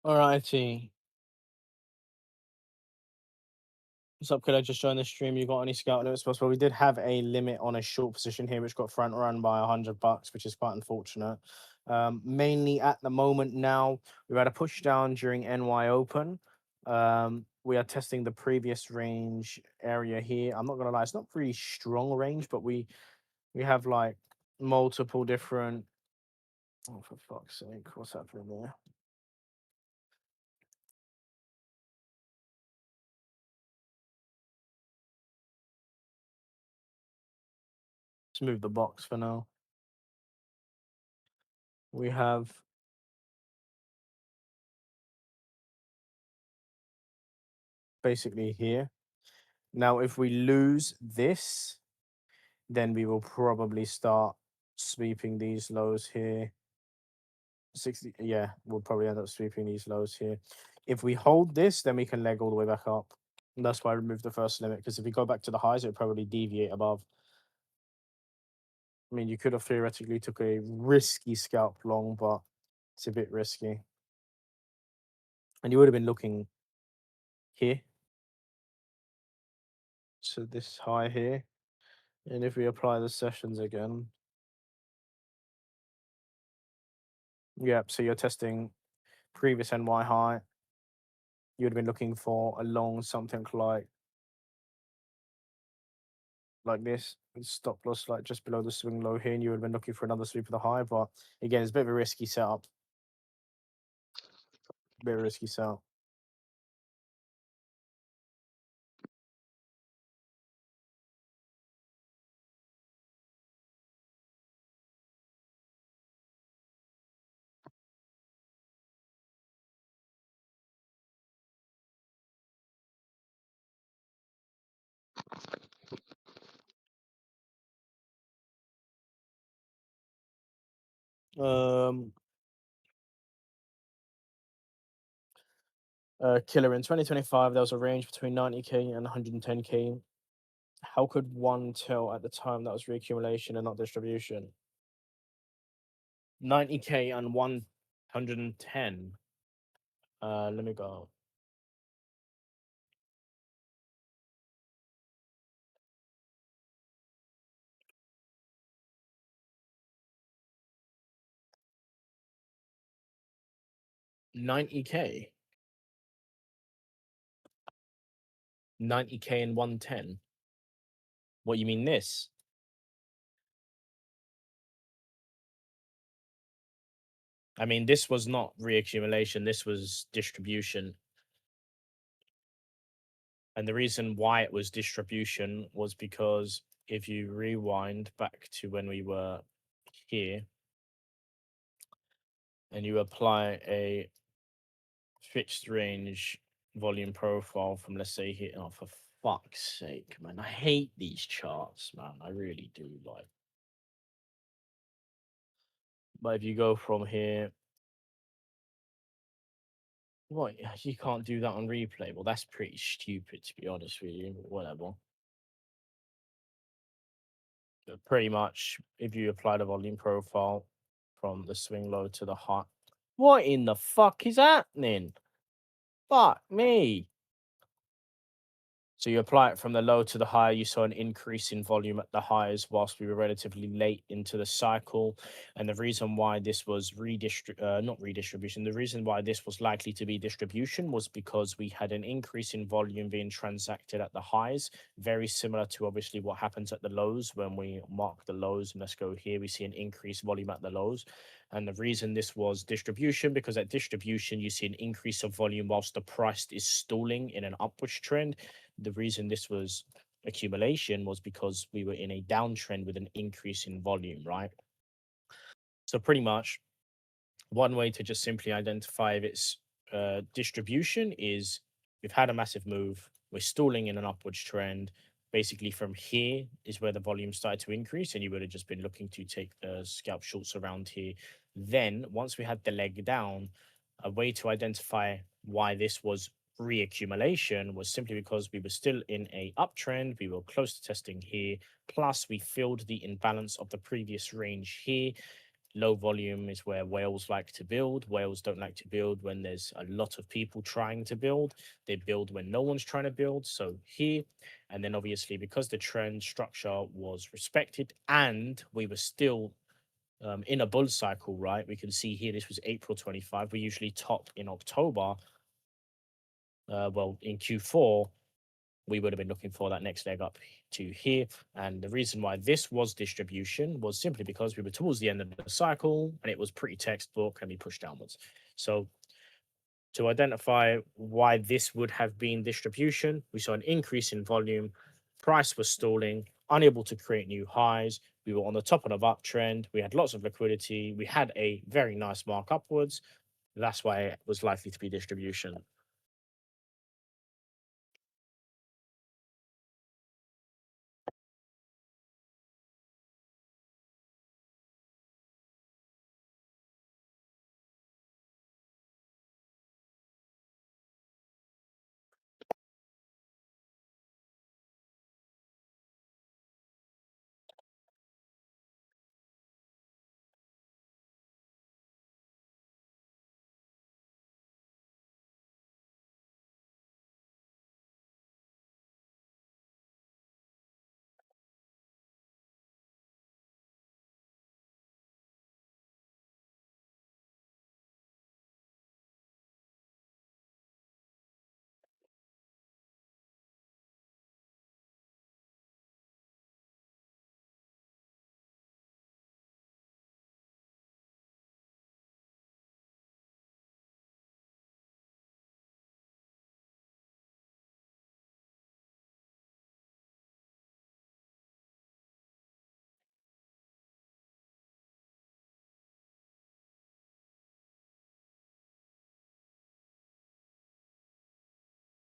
Alrighty. What's up? Could I just join the stream? You got any scout notes? Well, we did have a limit on a short position here, which got front run by $100, which is quite unfortunate. Mainly at the moment now, we've had a push down during NY Open. We are testing the previous range area here. I'm not gonna lie, it's not really strong range, but we have like multiple different. Oh, for fuck's sake, what's happening there? Let's move the box for now. We have basically here. Now, if we lose this, then we will probably start sweeping these lows here. 60, yeah, we'll probably end up sweeping these lows here. If we hold this, then we can leg all the way back up. And that's why I removed the first limit, because if we go back to the highs, it would probably deviate above. I mean, you could have theoretically took a risky scalp long, but it's a bit risky. And you would have been looking here. So this high here. And if we apply the sessions again. Yep, so you're testing previous NY high. You would have been looking for a long something like this, with stop loss like just below the swing low here, and you would have been looking for another sweep of the high. But again, it's a bit of a risky setup. Bit of a risky setup. Um, Killer in 2025, there was a range between 90k and 110k. How could one tell at the time that was reaccumulation and not distribution? 90k and 110. Let me go. $90k. 90k and 110. What, you mean this? I mean, this was not reaccumulation, this was distribution. And the reason why it was distribution was because if you rewind back to when we were here and you apply a fixed range volume profile from, let's say, here, oh, for fuck's sake, man, I hate these charts, man. I really do. Like, but if you go from here, what, you can't do that on replay? Well, that's pretty stupid, to be honest with you. Whatever. But pretty much, if you apply the volume profile from the swing low to the high, what in the fuck is happening? Fuck me. So you apply it from the low to the high, you saw an increase in volume at the highs whilst we were relatively late into the cycle. And the reason why this was not redistribution, the reason why this was likely to be distribution was because we had an increase in volume being transacted at the highs, very similar to obviously what happens at the lows when we mark the lows. And let's go here, we see an increased volume at the lows. And the reason this was distribution, because at distribution, you see an increase of volume whilst the price is stalling in an upwards trend. The reason this was accumulation was because we were in a downtrend with an increase in volume, right? So pretty much one way to just simply identify if it's distribution is we've had a massive move, we're stalling in an upwards trend. Basically, from here is where the volume started to increase, and you would have just been looking to take the scalp shorts around here. Then, once we had the leg down, a way to identify why this was reaccumulation was simply because we were still in a uptrend, we were close to testing here, plus we filled the imbalance of the previous range here. Low volume is where whales like to build. Whales don't like to build when there's a lot of people trying to build. They build when no one's trying to build. So here, and then obviously because the trend structure was respected and we were still in a bull cycle, right? We can see here this was April 25. We usually top in October. Well, in Q4, we would have been looking for that next leg up to here. And the reason why this was distribution was simply because we were towards the end of the cycle and it was pretty textbook and we pushed downwards. So to identify why this would have been distribution, we saw an increase in volume, price was stalling, unable to create new highs. We were on the top of an uptrend. We had lots of liquidity. We had a very nice mark upwards. That's why it was likely to be distribution.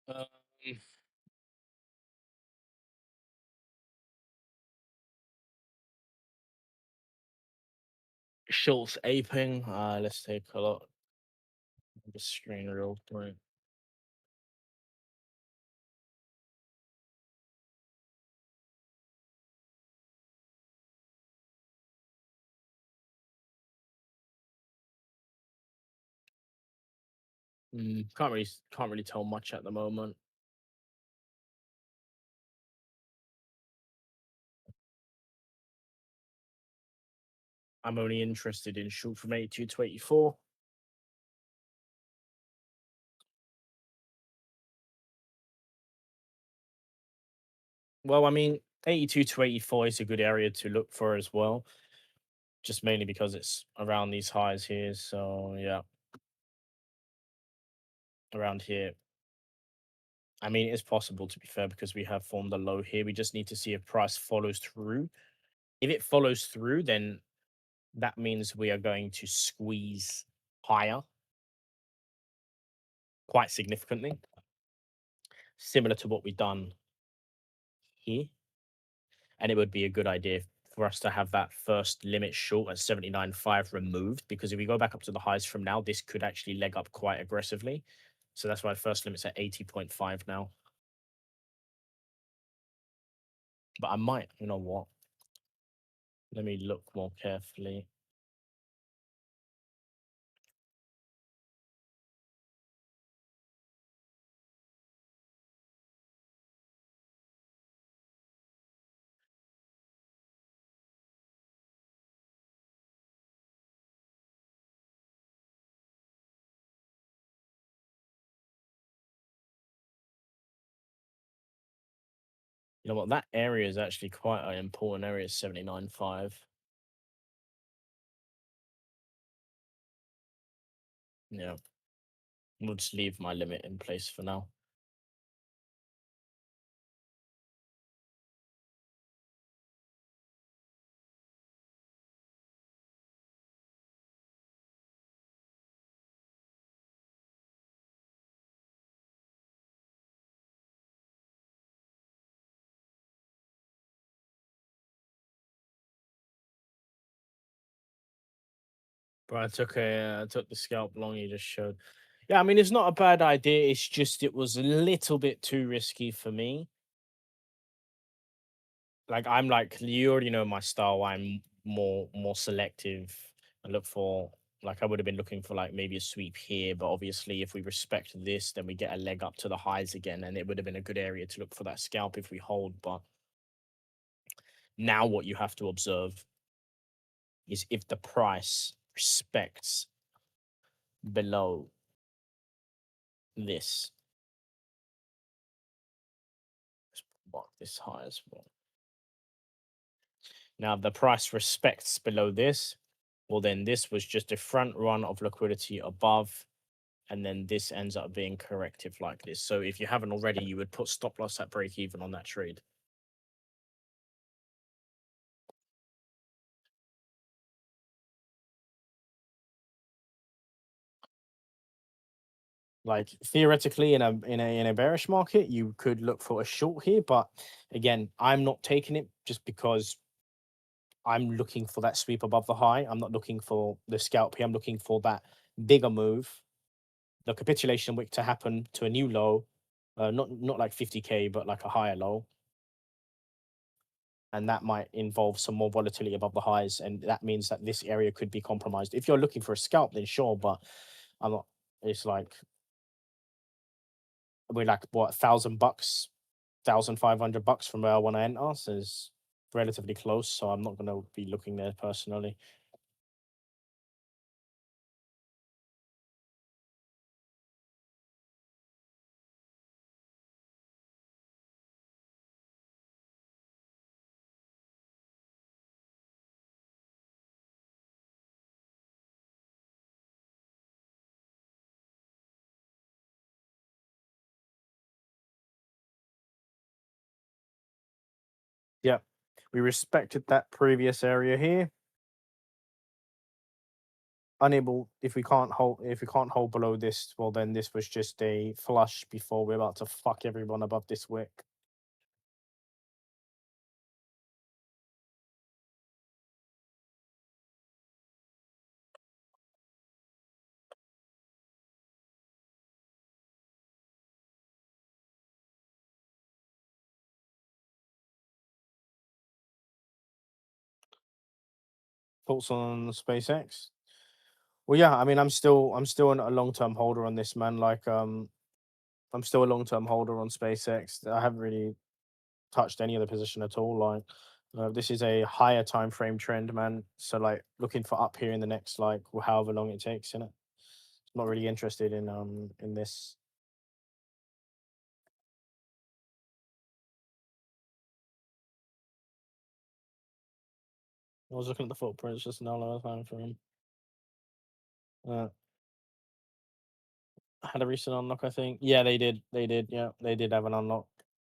Um, Schultz aping. Let's take a look. The screen real quick. Can't really tell much at the moment. I'm only interested in short from 82 to 84. Well, I mean, 82 to 84 is a good area to look for as well, just mainly because it's around these highs here. So yeah, around here. I mean, it's possible to be fair because we have formed a low here. We just need to see if price follows through. If it follows through, then that means we are going to squeeze higher quite significantly, similar to what we've done here. And it would be a good idea for us to have that first limit short at 79.5 removed, because if we go back up to the highs from now, this could actually leg up quite aggressively. So that's why the first limit's at 80.5 now. But I might, you know what? Let me look more carefully. You know what? That area is actually quite an important area, 79.5. Yeah, we'll just leave my limit in place for now. But I took the scalp long you just showed. Yeah, I mean it's not a bad idea. It's just it was a little bit too risky for me. Like I'm like you already know my style. I'm more selective. I look for like I would have been looking for like maybe a sweep here, but obviously if we respect this, then we get a leg up to the highs again, and it would have been a good area to look for that scalp if we hold. But now what you have to observe is if the price respects below this. Let's mark this high as well. Now, if the price respects below this, well, then this was just a front run of liquidity above, and then this ends up being corrective like this. So if you haven't already, you would put stop loss at break even on that trade. Like theoretically, in a bearish market, you could look for a short here, but again, I'm not taking it just because I'm looking for that sweep above the high. I'm not looking for the scalp here. I'm looking for that bigger move, the capitulation wick to happen to a new low, not like 50K, but like a higher low, and that might involve some more volatility above the highs, and that means that this area could be compromised. If you're looking for a scalp, then sure, but I'm not. It's like we're like what $1,000, $1,500 from where I want to enter, so it's relatively close. So I'm not going to be looking there personally. Yeah, we respected that previous area here. Unable if we can't hold below this, well then this was just a flush before we're about to fuck everyone above this wick. Thoughts on SpaceX? Well, yeah, I mean, I'm still a long term holder on this, man. Like, I'm still a long term holder on SpaceX. I haven't really touched any other position at all. Like, this is a higher time frame trend, man. So, like, looking for up here in the next like however long it takes, you know. Not really interested in this. I was looking at the footprints just now last time for him. Uh, had a recent unlock, I think. Yeah, they did. They did. Yeah, they did have an unlock.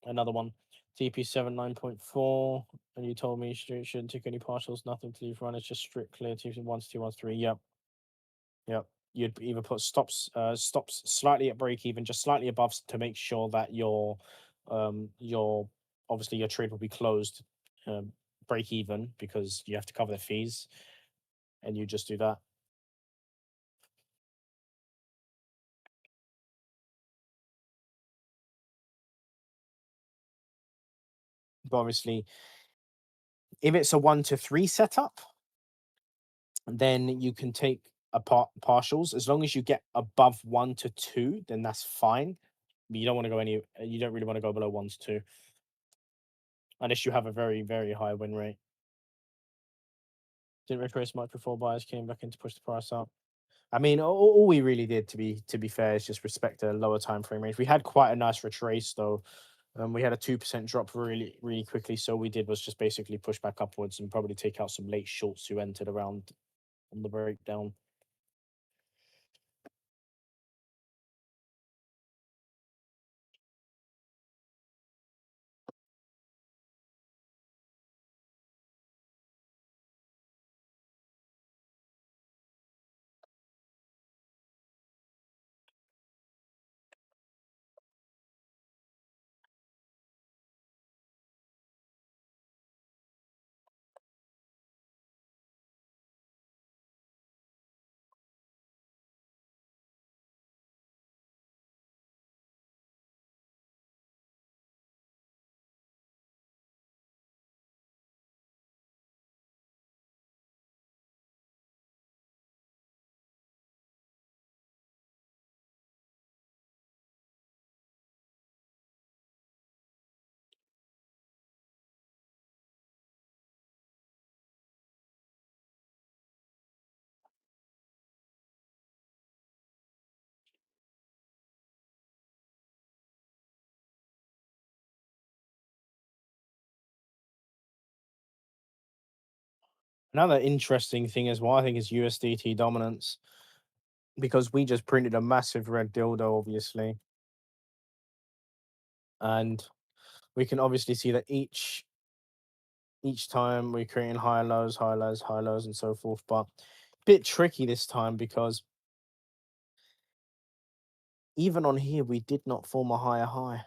Another one. TP 79.4. And you told me shouldn't take any partials, nothing to leave run. It's just strict clear. TP 1213. Yep. Yep. You'd either put stops slightly at break even, just slightly above to make sure that your obviously your trade will be closed break even because you have to cover the fees, and you just do that. But obviously, if it's a 1 to 3 setup, then you can take apart partials as long as you get above 1 to 2, then that's fine. But you don't want to go you don't really want to go below 1 to 2 unless you have a very high win rate. Didn't retrace much before buyers came back in to push the price up. I mean, all we really did, to be fair, is just respect a lower time frame range. We had quite a nice retrace though, We had a 2% drop really, really quickly. So we did was just basically push back upwards and probably take out some late shorts who entered around on the breakdown. Another interesting thing as well, I think, is USDT dominance because we just printed a massive red dildo, obviously, and we can obviously see that each time we're creating higher lows, higher lows, higher lows, and so forth. But bit tricky this time because even on here we did not form a higher high.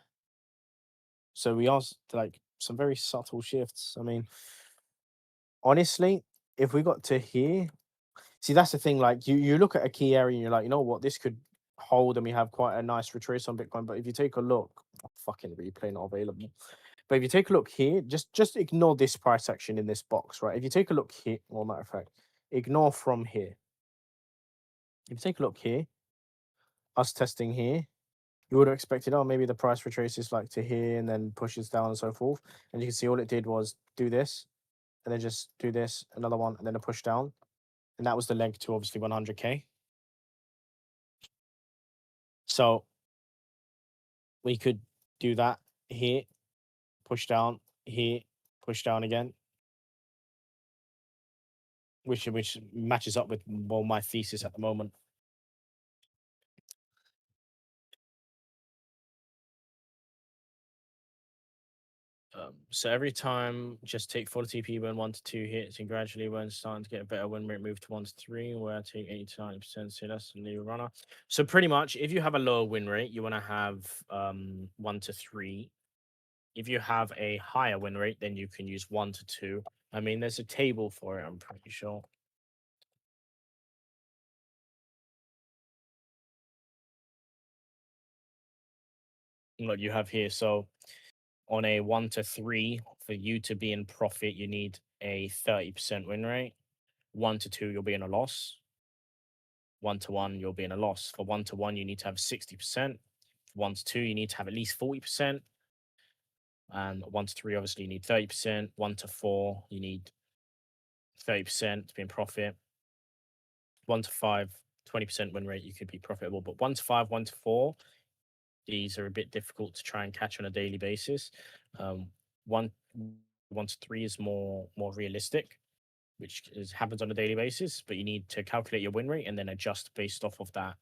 So we are like some very subtle shifts. I mean, honestly, if we got to here, see that's the thing. Like you look at a key area and you're like, you know what, this could hold, and we have quite a nice retrace on Bitcoin. But if you take a look, oh, fucking replay not available. But if you take a look here, just ignore this price action in this box, right? If you take a look here, well, matter of fact, ignore from here. If you take a look here, us testing here, you would have expected, oh, maybe the price retraces like to here and then pushes down and so forth. And you can see all it did was do this and then just do this, another one, and then a push down. And that was the leg to obviously 100K. So we could do that here, push down, here, push down again, which matches up with, well, my thesis at the moment. So every time, just take 40 TP when 1 to 2 hits, and gradually, when starting to get a better win rate, move to 1 to 3, where I take 80 to 90%. So that's a new runner. So pretty much, if you have a lower win rate, you want to have 1 to 3. If you have a higher win rate, then you can use 1 to 2. I mean, there's a table for it, I'm pretty sure. What you have here. So on a 1 to 3, for you to be in profit, you need a 30% win rate. 1 to 2, you'll be in a loss. 1 to 1, you'll be in a loss. For 1 to 1, you need to have 60%. For 1 to 2, you need to have at least 40%. And 1 to 3, obviously, you need 30%. 1 to 4, you need 30% to be in profit. 1 to 5, 20% win rate, you could be profitable. But 1 to 5, 1 to 4, these are a bit difficult to try and catch on a daily basis. One 1 to 3 is more realistic, which happens on a daily basis, but you need to calculate your win rate and then adjust based off of that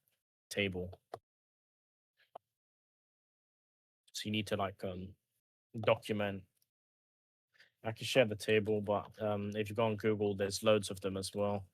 table. So you need to like document. I can share the table, but if you go on Google, there's loads of them as well.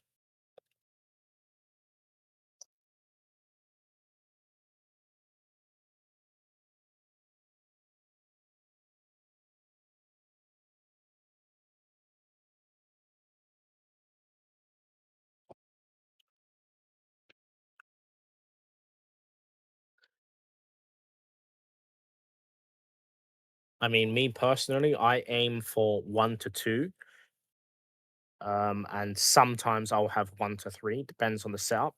I mean, me personally, I aim for 1 to 2. And sometimes I'll have 1 to 3, depends on the setup.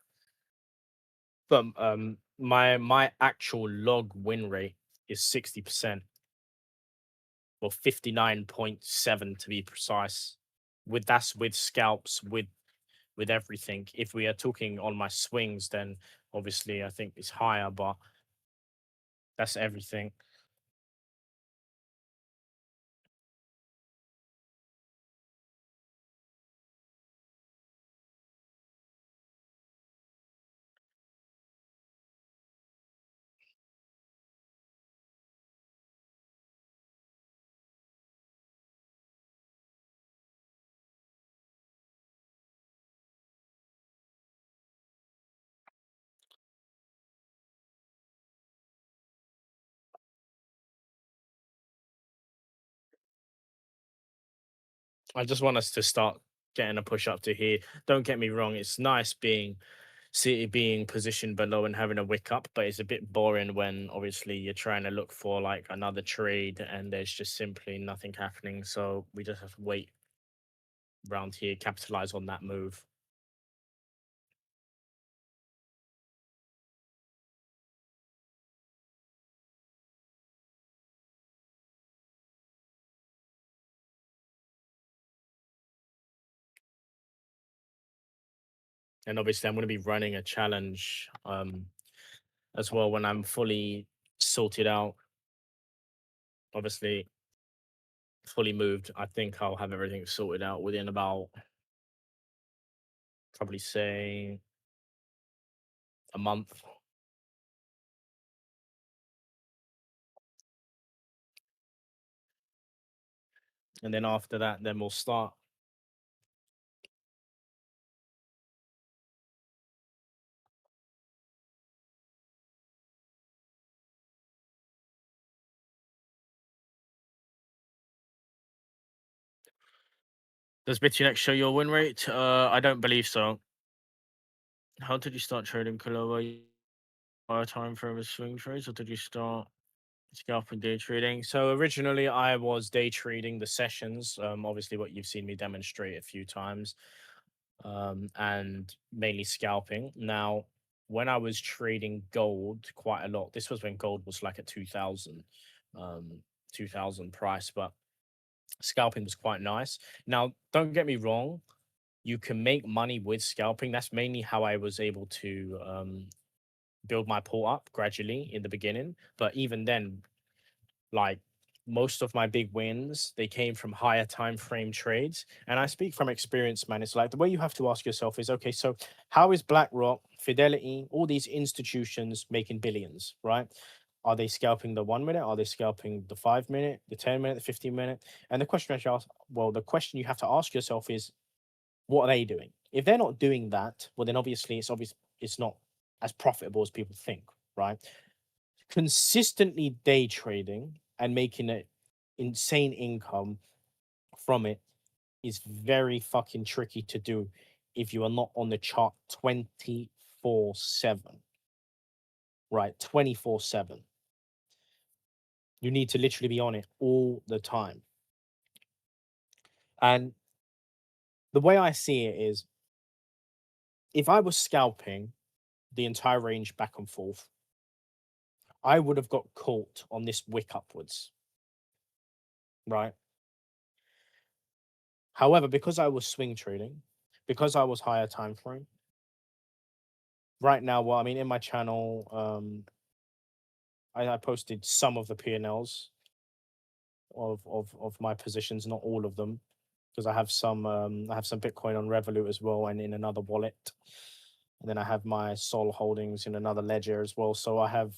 But my actual log win rate is 60%, or 59.7 to be precise. That's with scalps, with everything. If we are talking on my swings, then obviously I think it's higher, but that's everything. I just want us to start getting a push up to here. Don't get me wrong, it's nice being City being positioned below and having a wick up, but it's a bit boring when obviously you're trying to look for like another trade and there's just simply nothing happening. So we just have to wait around here, capitalize on that move. And obviously I'm going to be running a challenge as well when I'm fully sorted out, obviously fully moved. I think I'll have everything sorted out within about probably say a month. And then after that, then we'll start. Does BitConnect show your win rate? I don't believe so. How did you start trading Killa? By time frame of swing trades, or did you start scalping day trading? So originally, I was day trading the sessions. Obviously, what you've seen me demonstrate a few times, and mainly scalping. Now, when I was trading gold quite a lot, this was when gold was like at 2000, 2000 price, but scalping was quite nice. Now, don't get me wrong, you can make money with scalping. That's mainly how I was able to build my pool up gradually in the beginning. But even then, like most of my big wins, they came from higher time frame trades. And I speak from experience, man. It's like the way you have to ask yourself is, okay, so how is BlackRock, Fidelity, all these institutions making billions, right? Are they scalping the 1 minute? Are they scalping the 5 minute, the 10 minute, the 15 minute? And the question I should ask, well, the question you have to ask yourself is, what are they doing? If they're not doing that, well, then obviously it's not as profitable as people think, right? Consistently day trading and making it insane income from it is very fucking tricky to do if you are not on the chart 24/7, right? 24/7. You need to literally be on it all the time. And the way I see it is if I was scalping the entire range back and forth, I would have got caught on this wick upwards, right? However, because I was swing trading, because I was higher time frame, right now, well, I mean, in my channel, I posted some of the P&Ls of my positions, not all of them, because I have some Bitcoin on Revolut as well and in another wallet. And then I have my Sol holdings in another ledger as well. So I have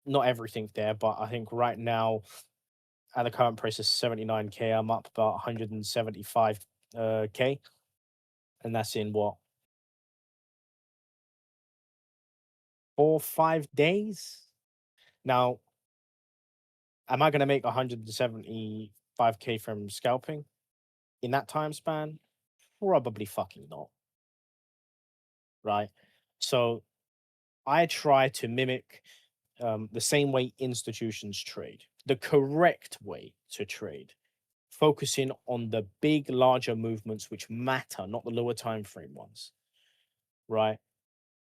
not everything there, but I think right now at the current price of 79K, I'm up about 175K. And that's in what, 4 5 days? Now, am I going to make 175K from scalping in that time span? Probably fucking not, right? So I try to mimic the same way institutions trade, the correct way to trade, focusing on the big, larger movements which matter, not the lower time frame ones, right?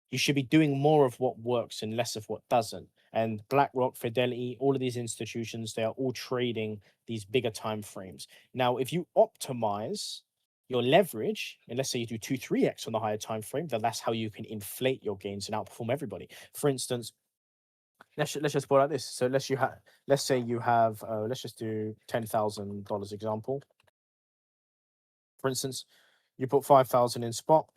You should be doing more of what works and less of what doesn't. And BlackRock, Fidelity, all of these institutions, they are all trading these bigger time frames. Now, if you optimize your leverage, and let's say you do 2, 3x on the higher time frame, then that's how you can inflate your gains and outperform everybody. For instance, let's just put it like this. So let's say you have let's just do $10,000 example. For instance, you put 5,000 in spot,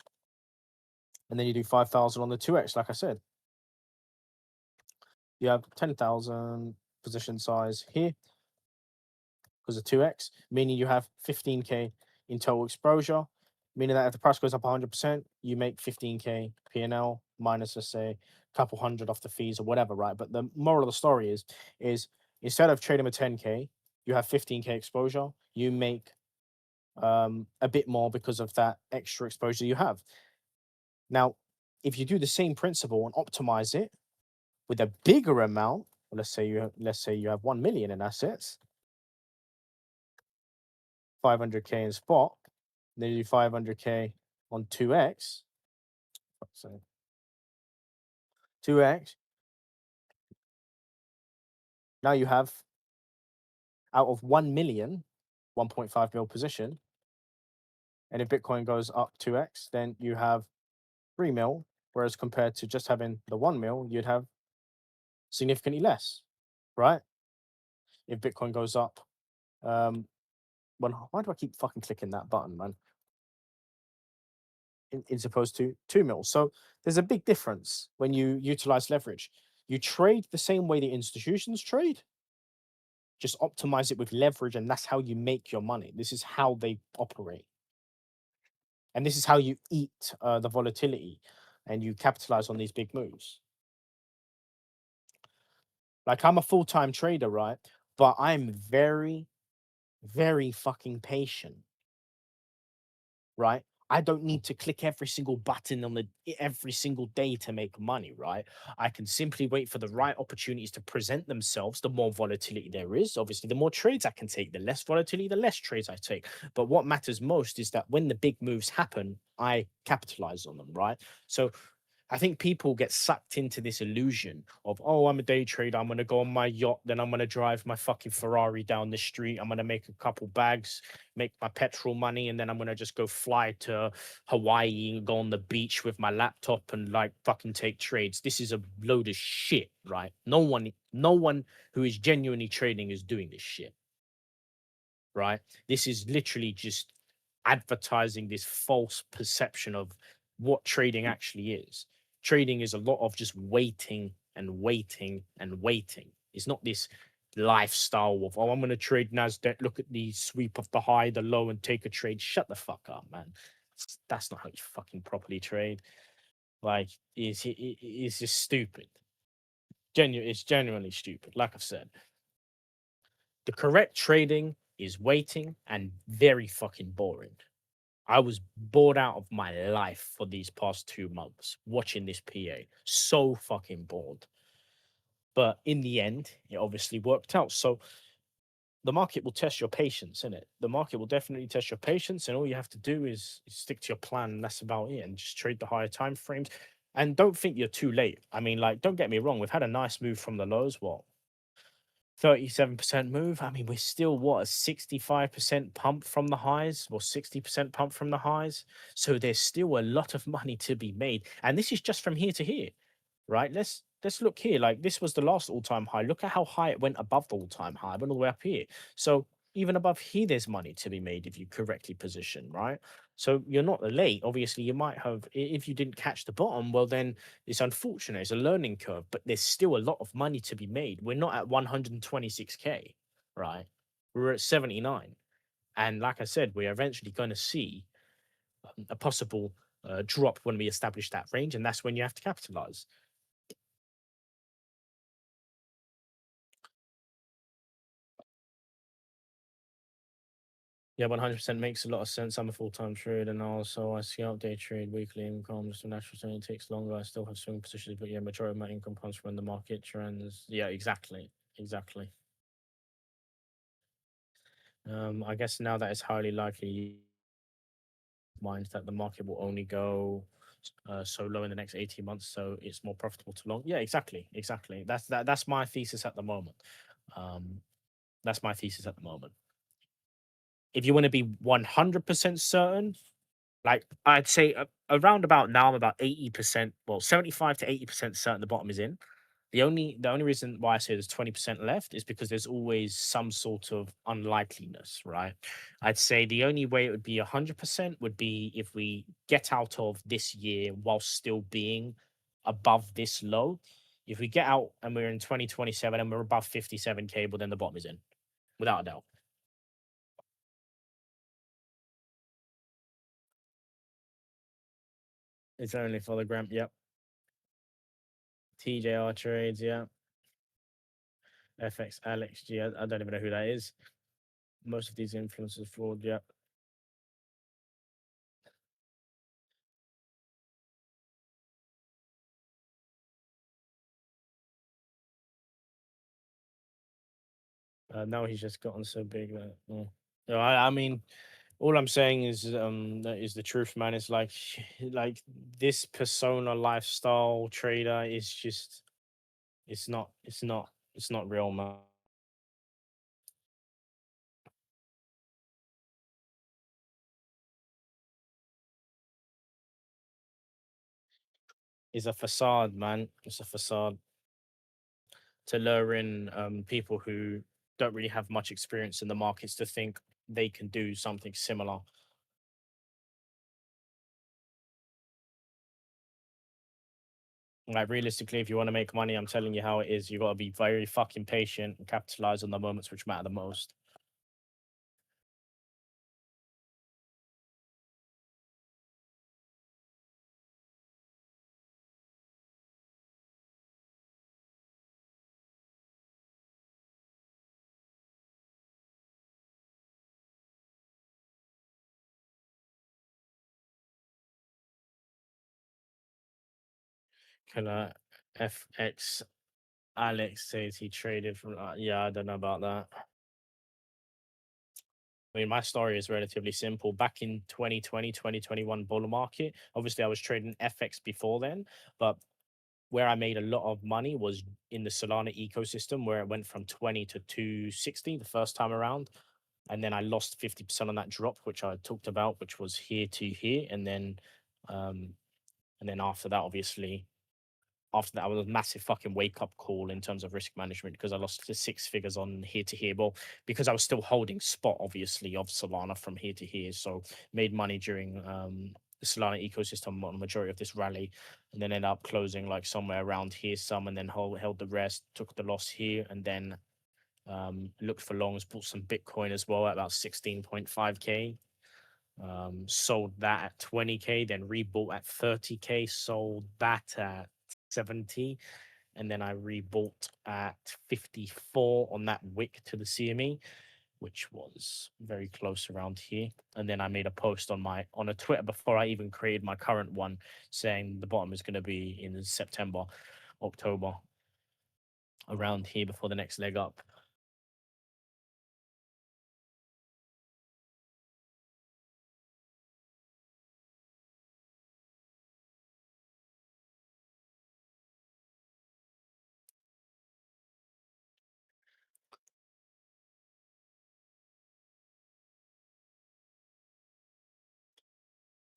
and then you do 5,000 on the 2x, like I said. You have 10,000 position size here because of 2x, meaning you have 15K in total exposure, meaning that if the price goes up 100%, you make 15K P&L minus, let's say, a couple hundred off the fees or whatever, right? But the moral of the story is instead of trading with 10K, you have 15K exposure, you make a bit more because of that extra exposure you have. Now, if you do the same principle and optimize it with a bigger amount, let's say you have 1 million in assets, 500k in spot, then you do 500k on 2x, so 2x. Now you have out of 1 million, 1.5 mil position. And if Bitcoin goes up 2x, then you have 3 mil. Whereas compared to just having the 1 mil, you'd have significantly less, right? If Bitcoin goes up, why do I keep fucking clicking that button, man? As opposed to 2 mil. So there's a big difference when you utilize leverage. You trade the same way the institutions trade, just optimize it with leverage, and that's how you make your money. This is how they operate. And this is how you eat the volatility and you capitalize on these big moves. Like, I'm a full-time trader, right? But I'm very, very fucking patient, right? I don't need to click every single button on every single day to make money, right? I can simply wait for the right opportunities to present themselves. The more volatility there is, obviously, the more trades I can take. The less volatility, the less trades I take. But what matters most is that when the big moves happen, I capitalize on them, right? So I think people get sucked into this illusion of, oh, I'm a day trader. I'm going to go on my yacht. Then I'm going to drive my fucking Ferrari down the street. I'm going to make a couple bags, make my petrol money. And then I'm going to just go fly to Hawaii and go on the beach with my laptop and like fucking take trades. This is a load of shit, right? No one who is genuinely trading is doing this shit, right? This is literally just advertising this false perception of what trading actually is. Trading is a lot of just waiting and waiting and waiting. It's not this lifestyle of, oh, I'm going to trade NASDAQ, look at the sweep of the high, the low, and take a trade. Shut the fuck up, man. That's not how you fucking properly trade. Like, it's just stupid. It's genuinely stupid. Like I've said, the correct trading is waiting and very fucking boring. I was bored out of my life for these past 2 months watching this PA. So fucking bored. But in the end, it obviously worked out. So the market will test your patience, innit? The market will definitely test your patience, and all you have to do is stick to your plan, and that's about it. And just trade the higher time frames. And don't think you're too late. I mean, like, don't get me wrong, we've had a nice move from the lows. What, 37% move. I mean, we're still what, a 65% pump from the highs, or 60% pump from the highs. So there's still a lot of money to be made. And this is just from here to here, right? Let's look here. Like, this was the last all-time high. Look at how high it went above the all-time high. It went all the way up here. So even above here, there's money to be made if you correctly position, right? So you're not late. Obviously, you might have, if you didn't catch the bottom, well, then it's unfortunate. It's a learning curve, but there's still a lot of money to be made. We're not at 126K, right? We're at 79. And like I said, we're eventually going to see a possible drop when we establish that range. And that's when you have to capitalize. Yeah, 100% makes a lot of sense. I'm a full-time trader and also I scalp day trade weekly income. So natural training takes longer. I still have swing positions, but yeah, majority of my income comes from when the market trends. Yeah, exactly. Exactly. I guess now that it's highly likely mind that the market will only go so low in the next 18 months, so it's more profitable to long. Yeah, exactly. Exactly. That's my thesis at the moment. Um, that's my thesis at the moment. If you want to be 100% certain, like, I'd say around about now, I'm about 80%, well, 75 to 80% certain the bottom is in. The only reason why I say there's 20% left is because there's always some sort of unlikeliness, right? I'd say the only way it would be 100% would be if we get out of this year while still being above this low. If we get out and we're in 2027 and we're above 57K, well, then the bottom is in, without a doubt. It's only for the gram. Yep. TJR trades. Yeah. FX Alex G. I don't even know who that is. Most of these influencers fraud. Yeah. Now he's just gotten so big that. No, I mean, all I'm saying is that is the truth, man. It's like like this persona lifestyle trader is just it's not real, man. It's a facade, man. It's a facade to lure in people who don't really have much experience in the markets to think they can do something similar. Like realistically, if you want to make money, I'm telling you how it is. You got to be very fucking patient and capitalize on the moments which matter the most. Killa FX Alex says he traded from. Yeah, I don't know about that. I mean, my story is relatively simple. Back in 2020, 2021 bull market, obviously I was trading FX before then, but where I made a lot of money was in the Solana ecosystem, where it went from 20 to 260 the first time around. And then I lost 50% on that drop, which I talked about, which was here to here. Um, and then after that, obviously, after that, I was a massive fucking wake up call in terms of risk management because I lost the six figures on here to here. Well, because I was still holding spot, obviously, of Solana from here to here. So made money during the Solana ecosystem on the majority of this rally, and then ended up closing like somewhere around here, some, and then held the rest, took the loss here, and then looked for longs, bought some Bitcoin as well at about 16.5K. Sold that at 20K, then rebought at 30K, sold that at 70, and then I rebought at 54 on that wick to the CME, which was very close around here. And then I made a post on a Twitter before I even created my current one saying the bottom is going to be in September, October, around here before the next leg up.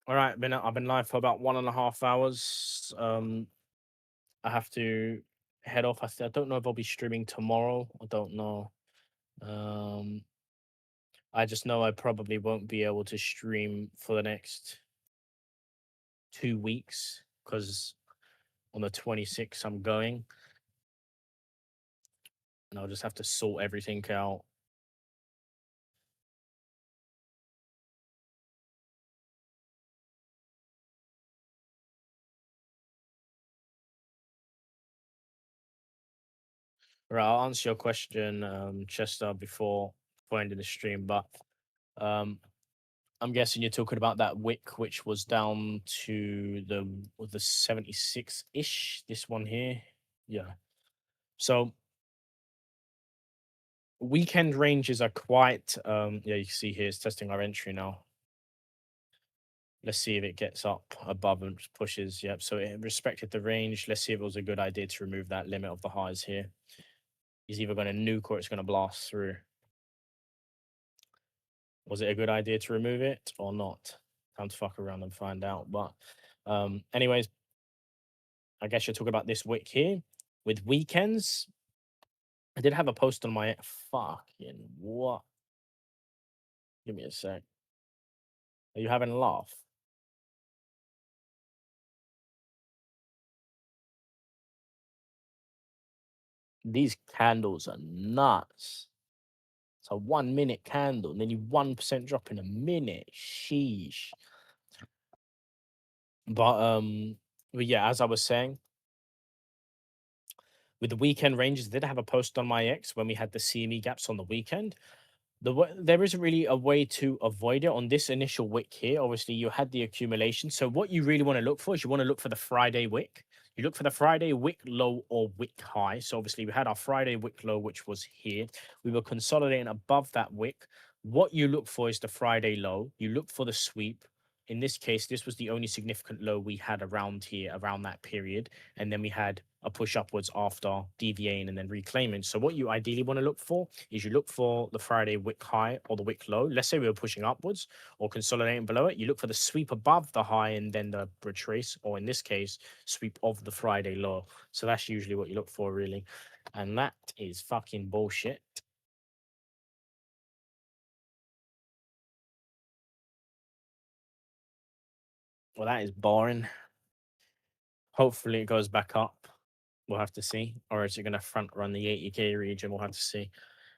All right, I've been live for about 1.5 hours. I have to head off. I don't know if I'll be streaming tomorrow. I don't know. Um, I just know I probably won't be able to stream for the next 2 weeks because on the 26th I'm going, and I'll just have to sort everything out. Right, I'll answer your question, Chester, before ending the stream. But um, I'm guessing you're talking about that wick, which was down to the 76 ish. This one here, yeah. So weekend ranges are quite. Yeah, you can see here it's testing our entry now. Let's see if it gets up above and pushes. Yep. So it respected the range. Let's see if it was a good idea to remove that limit of the highs here. He's either going to nuke or it's going to blast through. Was it a good idea to remove it or not? Time to fuck around and find out. But anyways, I guess you're talking about this wick here. With weekends, I did have a post on my fucking what? Give me a sec. Are you having a laugh? These candles are nuts. It's a 1 minute candle, nearly 1% drop in a minute. Sheesh. But yeah, as I was saying, with the weekend ranges, I did have a post on my X when we had the CME gaps on the weekend. There isn't really a way to avoid it on this initial wick here. Obviously, you had the accumulation. So what you really want to look for is you want to look for the Friday wick. You look for the Friday wick low or wick high. So obviously we had our Friday wick low, which was here. We were consolidating above that wick. What you look for is the Friday low. You look for the sweep. In this case, this was the only significant low we had around here, around that period. And then we had a push upwards after deviating and then reclaiming. So what you ideally want to look for is you look for the Friday wick high or the wick low. Let's say we were pushing upwards or consolidating below it. You look for the sweep above the high and then the retrace, or in this case, sweep of the Friday low. So that's usually what you look for, really. And that is fucking bullshit. Well, that is boring. Hopefully it goes back up. We'll have to see. Or is it going to front run the 80K region? We'll have to see.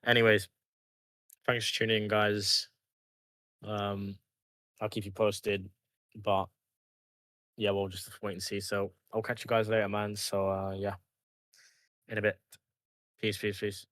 Anyways, thanks for tuning in, guys. I'll keep you posted. But yeah, we'll just wait and see. So I'll catch you guys later, man. So yeah, in a bit. Peace, peace, peace.